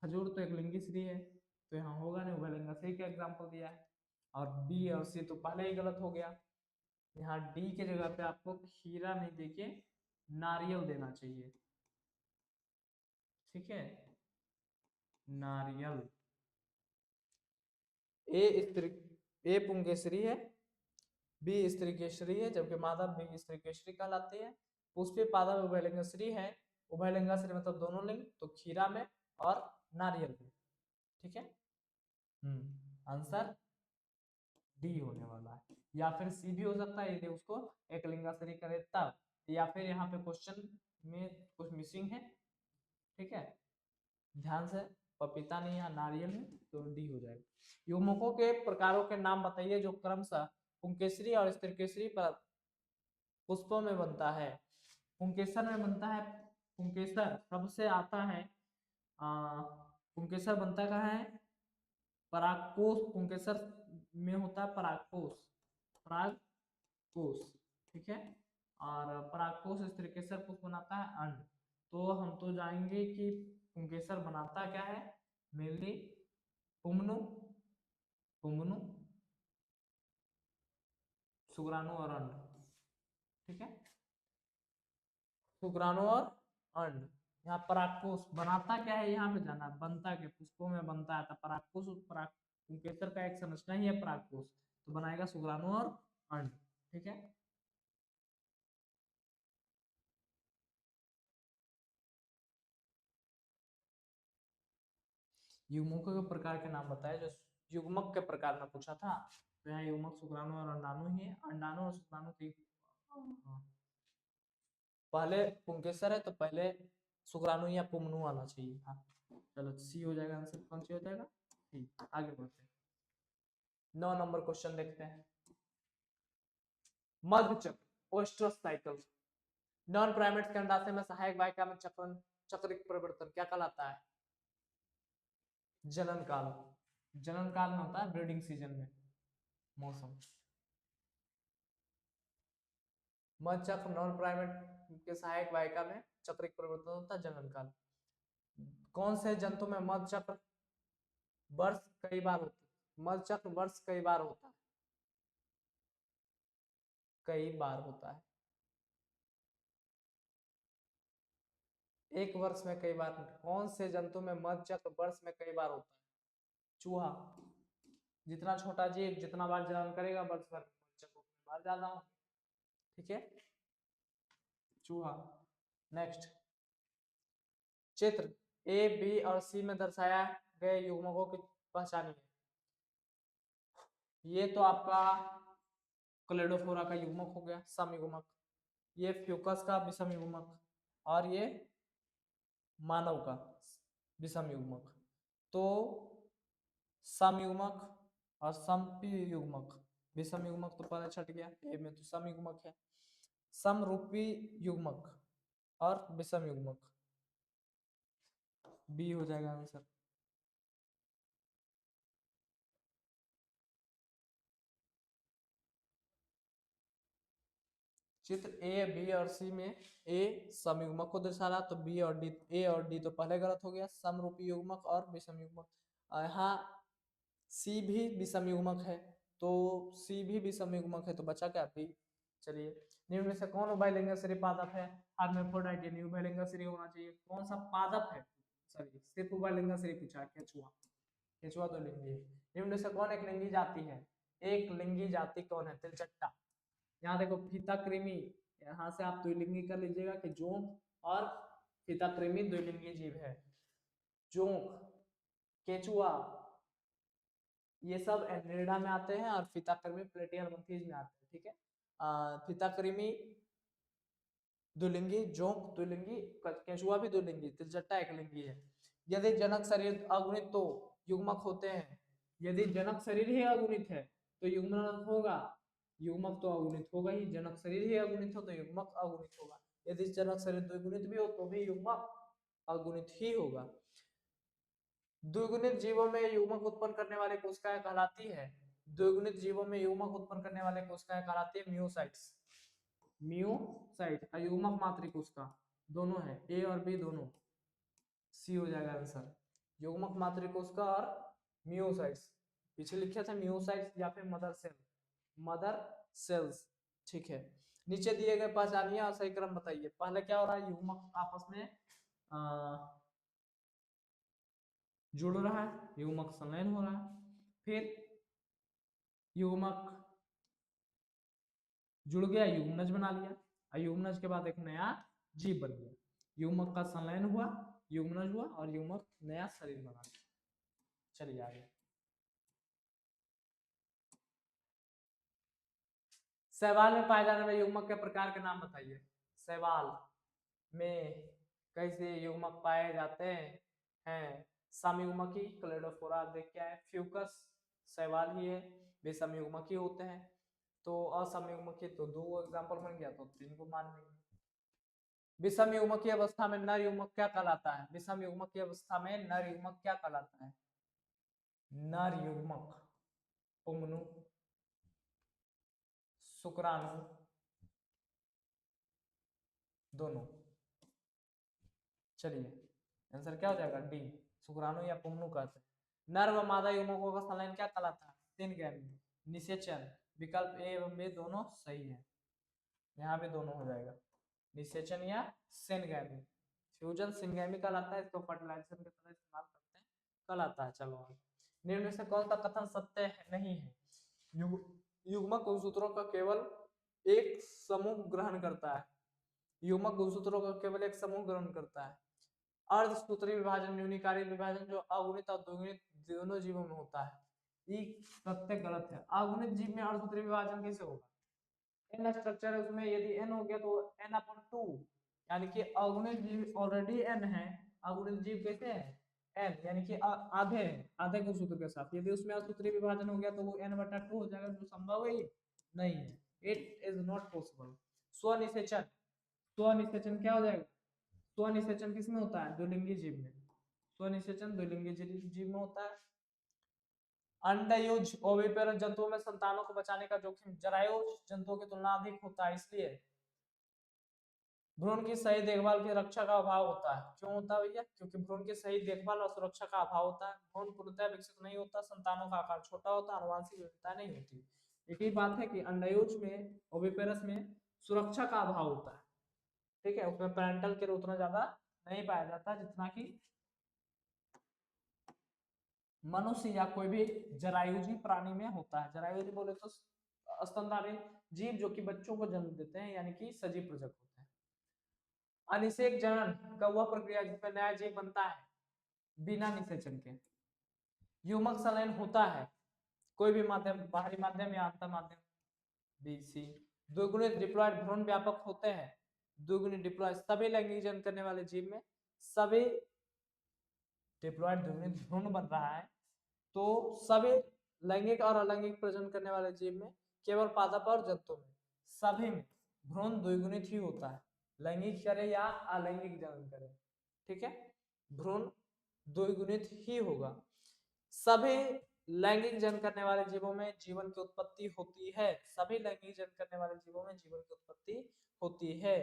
खजूर तो एक लिंगी श्री है, तो यहाँ होगा नहीं, उभयलिंगाश्री का एग्जाम्पल दिया है। और बी और सी तो पहले ही गलत हो गया। यहाँ डी के जगह पे आपको खीरा नहीं देके नारियल देना चाहिए, ठीक है, नारियल। ए पुंकेसरी है, बी स्त्रीकेसरी है, जबकि मादा बी स्त्रीकेसरी कहलाती है। पुष्पी पादप उभयलिंग श्री है, उभयलिंग श्री मतलब दोनों लिंग, तो खीरा में और नारियल में, ठीक है। आंसर डी होने वाला है, या फिर सी भी हो सकता है यदि उसको एक लिंगाश्री करे तब, या फिर यहाँ पे क्वेश्चन में कुछ मिसिंग है, ठीक है, ध्यान से, पपीता नहीं या नारियल है, तो डी हो जाएगा। युग्मकों के प्रकारों के नाम बताइए जो क्रमशः पुंकेसरी और स्त्रीकेसरी पर पुष्पों में बनता है। पुंकेसर में बनता है, पुंकेसर सबसे आता है, पुंकेसर बनता कहाँ है, परागकोश, पुंकेसर में होता है परागकोश, परागकोश, ठीक है, और परागकोश स्त्रीकेसर पुष्प बनाता है अंड। तो हम तो जाएंगे कि पुंकेसर बनाता क्या है, मेनली पुंगनु, पुंगनु, शुक्राणु और अंड, ठीक है, शुक्राणु और अंड। यहाँ परागकोश बनाता क्या है, यहाँ पे जाना, बनता के पुष्पों में बनता है, तो परागकोश, पराग पुंकेसर का एक संरचना ही है परागकोश, तो बनाएगा शुक्राणु और अंड, ठीक है। युग्मकों के प्रकार के नाम बताए, जो युग्मक के प्रकार में पूछा था, तो यहाँ युग्मक शुक्राणु और अंडाणु ही है, अंडाणु और शुक्राणु की पहले पुंकेसर है तो पहले शुक्राणु या पुंगनु आना चाहिए, हाँ चलो सी हो जाएगा आंसर, कौन सी हो जाएगा, सी। आगे बढ़ते हैं, 9 नंबर क्वेश्चन देखते हैं। मध्यचक्र ओस्ट्रोसाइकल, नॉन प्राइमेट्स के अंडाशय में सहायक वाहिका में चक्रिक परिवर्तन क्या कहलाता है, जनन काल, जनन काल में होता है ब्रीडिंग सीजन में, मौसम। मध्यचक्र नॉन प्राइमेट के सहायक वाहिका में चक्रिक परिवर्तन होता है जनन काल। कौन से जंतु में मध्यचक्र वर्ष कई बार होता है, मध्यचक्र वर्ष कई बार होता है, कई बार होता है, एक वर्ष में कई बार। कौन से जंतु में मध्यचक्र वर्ष में कई बार होता है, चूहा, जितना छोटा जीव जितना बार जनन करेगा वर्ष भर मध्यचक्र बार ज्यादा हो, ठीक है, चूहा। नेक्स्ट, चित्र ए बी और सी में दर्शाया गए युग्मकों की पहचानिए। ये तो आपका क्लेडोफोरा का युग्मक हो गया, सम युग्मक, ये फ्यूकस का विषम युग्मक, और ये मानव का विषम युग्मक। तो सम युग्मक और समपी युग्मक, विषम युग्मक तो पहले छट गया, ए में तो सम युग्मक है, समरूपी युग्मक और विषम युग्मक, बी हो जाएगा आंसर। चित्र ए बी और सी में ए समयुग्मक को दर्शा रहा, तो बी और डी, ए और डी तो पहले गलत हो गया, समरूपी युग्मक और विषम युग्मक। यहाँ सी भी विषम युग्मक है, तो सी भी विषम युग्मक है, तो बचा क्या, बी। चलिए, निम्न में से कौन उभयलिंग पादप है, हर्माफ्रोडाइट यानी उभयलिंग होना चाहिए, कौन सा पादप है, सॉरी सिर्फ उभयलिंग पूछा, केचुआ, केचुआ तो लिंगी है। निम्न में से कौन एक लिंगी जाति है, एक लिंगी जाति कौन है, तिलचट्टा। यहाँ देखो फीता कृमि, यहाँ से आप द्विलिंगी कर लीजिएगा कि जोंक और फीता कृमि द्विलिंगी जीव है, जोंक, केचुआ, ये सब एनरिडा में आते हैं, और फीता कृमि प्लेटिहेल्मिन्थीज में आते हैं, ठीक है। फीता कृमि द्विलिंगी, जोंक द्विलिंगी, केचुआ भी द्विलिंगी, तिलचट्टा एक लिंगी है। यदि जनक शरीर अगुणित तो युग्मक होते हैं, यदि जनक शरीर ही अगुणित है तो युग्मक होगा, युग्मक तो अगुणित होगा ही, जनक शरीर ही अगुणित हो तो युग्मक अगुणित होगा, यदि जनक शरीर द्विगुणित भी हो तो भी युग्मक अगुणित ही होगा। द्विगुणित जीवों में युग्मक उत्पन्न करने वाली कोशिकाएं कहलाती है, द्विगुणित जीवों में युग्मक उत्पन्न करने वाले कोशिकाएं कहलाती है मियोसाइट्स, मियोसाइट, युग्मक मातृ कोशिका दोनों है, ए और बी दोनों, सी हो जाएगा आंसर, युग्मक मातृ कोशिका और मियोसाइट्स। पीछे लिखे थे मियोसाइट्स या फिर मदर सेल, मदर सेल्स, ठीक है। नीचे दिए गए पहचानिए और सही क्रम बताइए। पहले क्या हो रहा है, युग्मक आपस में जुड़ रहा है, युग्मक संलयन हो रहा है, फिर युग्मक जुड़ गया, युग्मनज बना लिया, और युग्मनज के बाद एक नया जीव बन गया। युग्मक का संलयन हुआ, युग्मनज हुआ और युग्मक नया शरीर बना लिया। चलिए आगे। शैवाल में पाए जाने वाले युग्मक के प्रकार के नाम बताइए। शैवाल में कैसे युग्मक पाए जाते हैं? समयुग्मकी क्लेडोफोरा देख क्या है, फ्यूकस शैवाल ही है, वे समयुग्मकी होते हैं। तो असमयुग्मकी तो 2 एग्जांपल बन गया, तो 3 को मान लेंगे। विषम युग्मक की अवस्था में नर युग्मक क्या कहलाता है? विषम युग्मक की अवस्था में नर युग्मक क्या कहलाता है? नर युग्मक पुंगनु, शुक्राणु दोनों। चलिए आंसर क्या हो जाएगा, डी, शुक्राणु या पुंगनु कहते हैं। नर व मादा युग्मकों का संलयन क्या कहलाता है? 3 गैमीट, निषेचन। विकल्प ए एवं बी दोनों सही है, यहाँ भी दोनों हो जाएगा, निषेचन या सिनगैमी। फ्यूजन सिनगैमी कहलाता है, इसको फर्टिलाइजेशन की तरह इस्तेमाल करते हैं, कहलाता है। चलो आगे। निम्न में से कौन सा कथन सत्य नहीं है? युग्मक गुणसूत्रों का केवल एक समूह ग्रहण करता है। युग्मक गुणसूत्रों का केवल एक समूह ग्रहण करता है। अर्धसूत्री विभाजन, न्यूनीकारी विभाजन जो अगुणित और द्विगुणित दोनों जीवों में होता है, ये सत्य गलत है। अगुणित जीव में अर्धसूत्री विभाजन कैसे होगा? एन स्ट्रक्चर है उसमें, यदि एन हो गया तो एन अपॉन 2, यानी कि अगुणित जीव ऑलरेडी एन है, अगुणित जीव कैसे है? एन, यानी कि आधे हैं, आधे को सूत्र के साथ। यदि उसमें असूत्री विभाजन हो गया तो वो n बटा 2 हो जाएगा, जो संभव है नहीं है, इट इज नॉट पॉसिबल। स्वनिषेचन, स्वनिषेचन क्या हो जाएगा? स्वनिषेचन किसमें होता है? द्विलिंगी जीव में। स्वनिषेचन द्विलिंगी जीव में होता है। अंडयुज ओविपेरस जंतुओं में संतानों को बचाने का जोखिम जरायुज जंतुओं की तुलना अधिक होता है, इसलिए भ्रूण की सही देखभाल की रक्षा का अभाव होता है। क्यों होता है भैया? क्योंकि भ्रूण की सही देखभाल और सुरक्षा का अभाव होता है। भ्रूण पूर्णतः विकसित नहीं होता, संतानों का आकार छोटा होता, आनुवंशिक विविधता नहीं होती। एक ही बात है कि अंडयुज में, ओविपेरस में सुरक्षा का अभाव होता है, ठीक है, उसमें पैरेंटल केयर उतना ज्यादा नहीं पाया जाता जितना कि मनुष्य या कोई भी जरायुजी प्राणी में होता है। जरायुजी बोले तो स्तनधारी जीव जो कि बच्चों को जन्म देते हैं, यानी कि सजीव प्रजक होते हैं। अनिषेक जनन का वह प्रक्रिया जिसमें नया जीव बनता है बिना निषेचन के। युग्मक संलयन होता है कोई भी माध्यम, बाहरी माध्यम या अंतर माध्यम, बी सी। द्विगुणित डिप्लॉयड भ्रूण व्यापक होते हैं। द्विगुणित डिप्लॉयड सभी लैंगिक जनन करने वाले जीव में, सभी डिप्लॉयड द्विगुणित भ्रूण बन रहा है, तो सभी लैंगिक और अलैंगिक प्रजनन करने वाले जीव में, केवल पादप और जंतु में, सभी में भ्रूण द्विगुणित ही होता है, लैंगिक करे या अलैंगिक जनन करे, ठीक है, भ्रूण द्विगुणित ही होगा। सभी लैंगिक जन्म करने वाले जीवों में जीवन की उत्पत्ति होती है। सभी लैंगिक जन्म करने वाले जीवों में जीवन की उत्पत्ति होती है।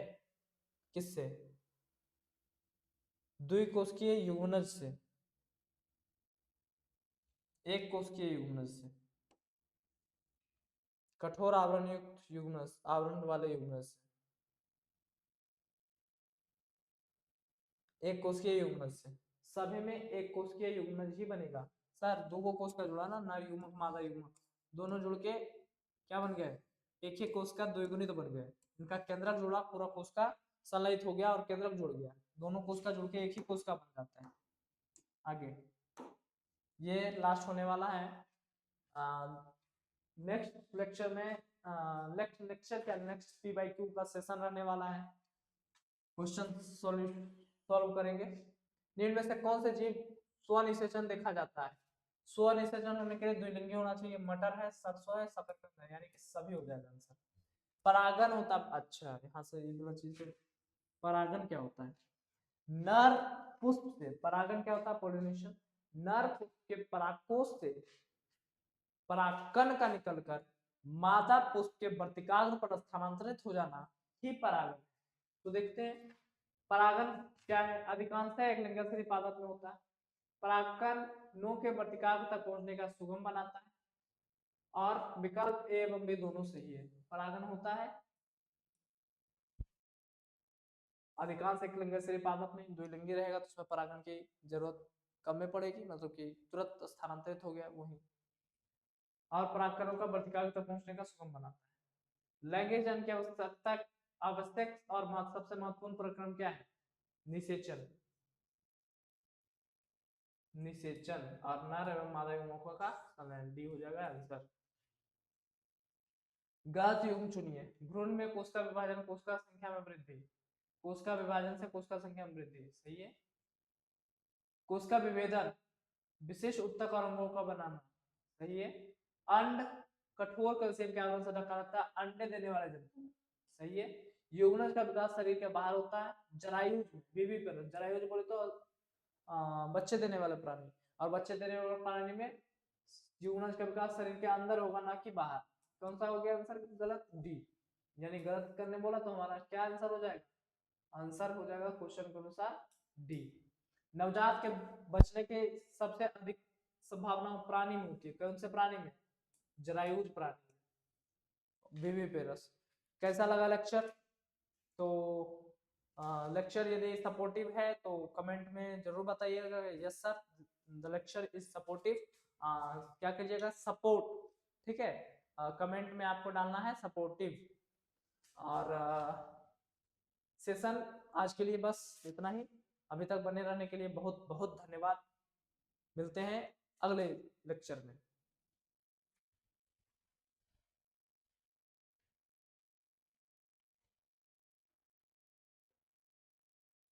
किससे? द्विकोशिकीय युग्मनज से, एक कोशिकीय युग्मनज से, कठोर आवरण युक्त युग्मनज, आवरण वाले युग्मनज से, एक कोशिकीय युग्मनज से। सभी में एक कोशिकीय युग्मनज ही बनेगा। सर दो कोश का जुड़ा ना, नर युग्मक मादा युग्मक दोनों जुड़ के क्या बन गए? एक ही कोश का द्विगुणित बन गए। इनका केंद्रक जुड़ा, पूरा कोश का संलयित हो गया और केंद्रक जुड़ गया, दोनों कोश का जुड़ के एक ही कोश का बन जाता है। आगे ये लास्ट होने वाला है। नेक्स्ट लेक्चर में नेक्स्ट लेक्चर क्या, नेक्स्ट P/Q का सेशन रहने वाला है, क्वेश्चन सॉल्व करेंगे। निम्न में से कौन से जीव स्वनिषेचन देखा जाता है? स्वनिषेचन होने के लिए द्विलिंगी होना चाहिए, मटर है, सरसों है, शकरकंद है, यानी कि सभी हो जाएगा आंसर। परागन होता, अच्छा यहाँ से ये दोनों चीज, परागन क्या होता है? नर पुष्प से परागन क्या होता है? पोलिनेशन। नर पुष्प के परागकोश से परागकण का निकलकर मादा पुष्प के वर्तिकाग्र पर स्थानांतरित हो जाना ही परागन। तो देखते हैं परागन क्या है। अधिकांशतः एक लिंगाश्री पादप में होता है। परागकण नो के वर्तिकाग्र तक पहुंचने का सुगम बनाता है, और विकल्प ए एवं बी दोनों सही है। परागन होता है अधिकांश एक लिंग से पादप में द्विलिंगी रहेगा तो उसमें परागण की जरूरत कम में पड़ेगी, मतलब कि तुरंत स्थानांतरित हो गया वही, और परागकणों का वर्तिकाग्र तक पहुंचने का सुगम बनाता है। लैंगिक जन की आवश्यकता आवश्यक और सबसे महत्वपूर्ण प्रक्रम क्या है? निषेचन। निषेचन और नर एवं मादा युग्मकों का संलयन, डी हो जाएगा आंसर। गलत युग्म चुनिए। भ्रूण में कोशिका विभाजन कोशिका संख्या में वृद्धि, कोशिका विभाजन से कोशिका संख्या में वृद्धि, सही है। कोशिका विभेदन विशेष उत्तक और अंगों का बनाना, सही है। अंड कठोर कैल्शियम के आवरण से ढका रहता है, अंडे देने वाले जंतु, सही है। युग्मनज का विकास शरीर के बाहर होता है, जरायुज बीबी पर, जरायुज बोले तो बच्चे देने वाले प्राणी, और बच्चे देने वाले प्राणी में युग्मनज का विकास शरीर के अंदर होगा ना कि बाहर। कौन सा हो गया आंसर? गलत, डी। यानी गलत करने बोला तो हमारा क्या आंसर हो जाएगा? आंसर हो जाएगा क्वेश्चन के अनुसार डी। नवजात के बचने के सबसे अधिक संभावना प्राणी में होती है, कौन से प्राणी में? जरायुज प्राणी, विविपेरस। कैसा लगा लेक्चर? तो लेक्चर यदि सपोर्टिव है तो कमेंट में जरूर बताइएगा yes sir the lecture is supportive. क्या कीजिएगा? सपोर्ट, ठीक है। कमेंट में आपको डालना है सपोर्टिव। और सेशन आज के लिए बस इतना ही। अभी तक बने रहने के लिए बहुत बहुत धन्यवाद। मिलते हैं अगले लेक्चर में।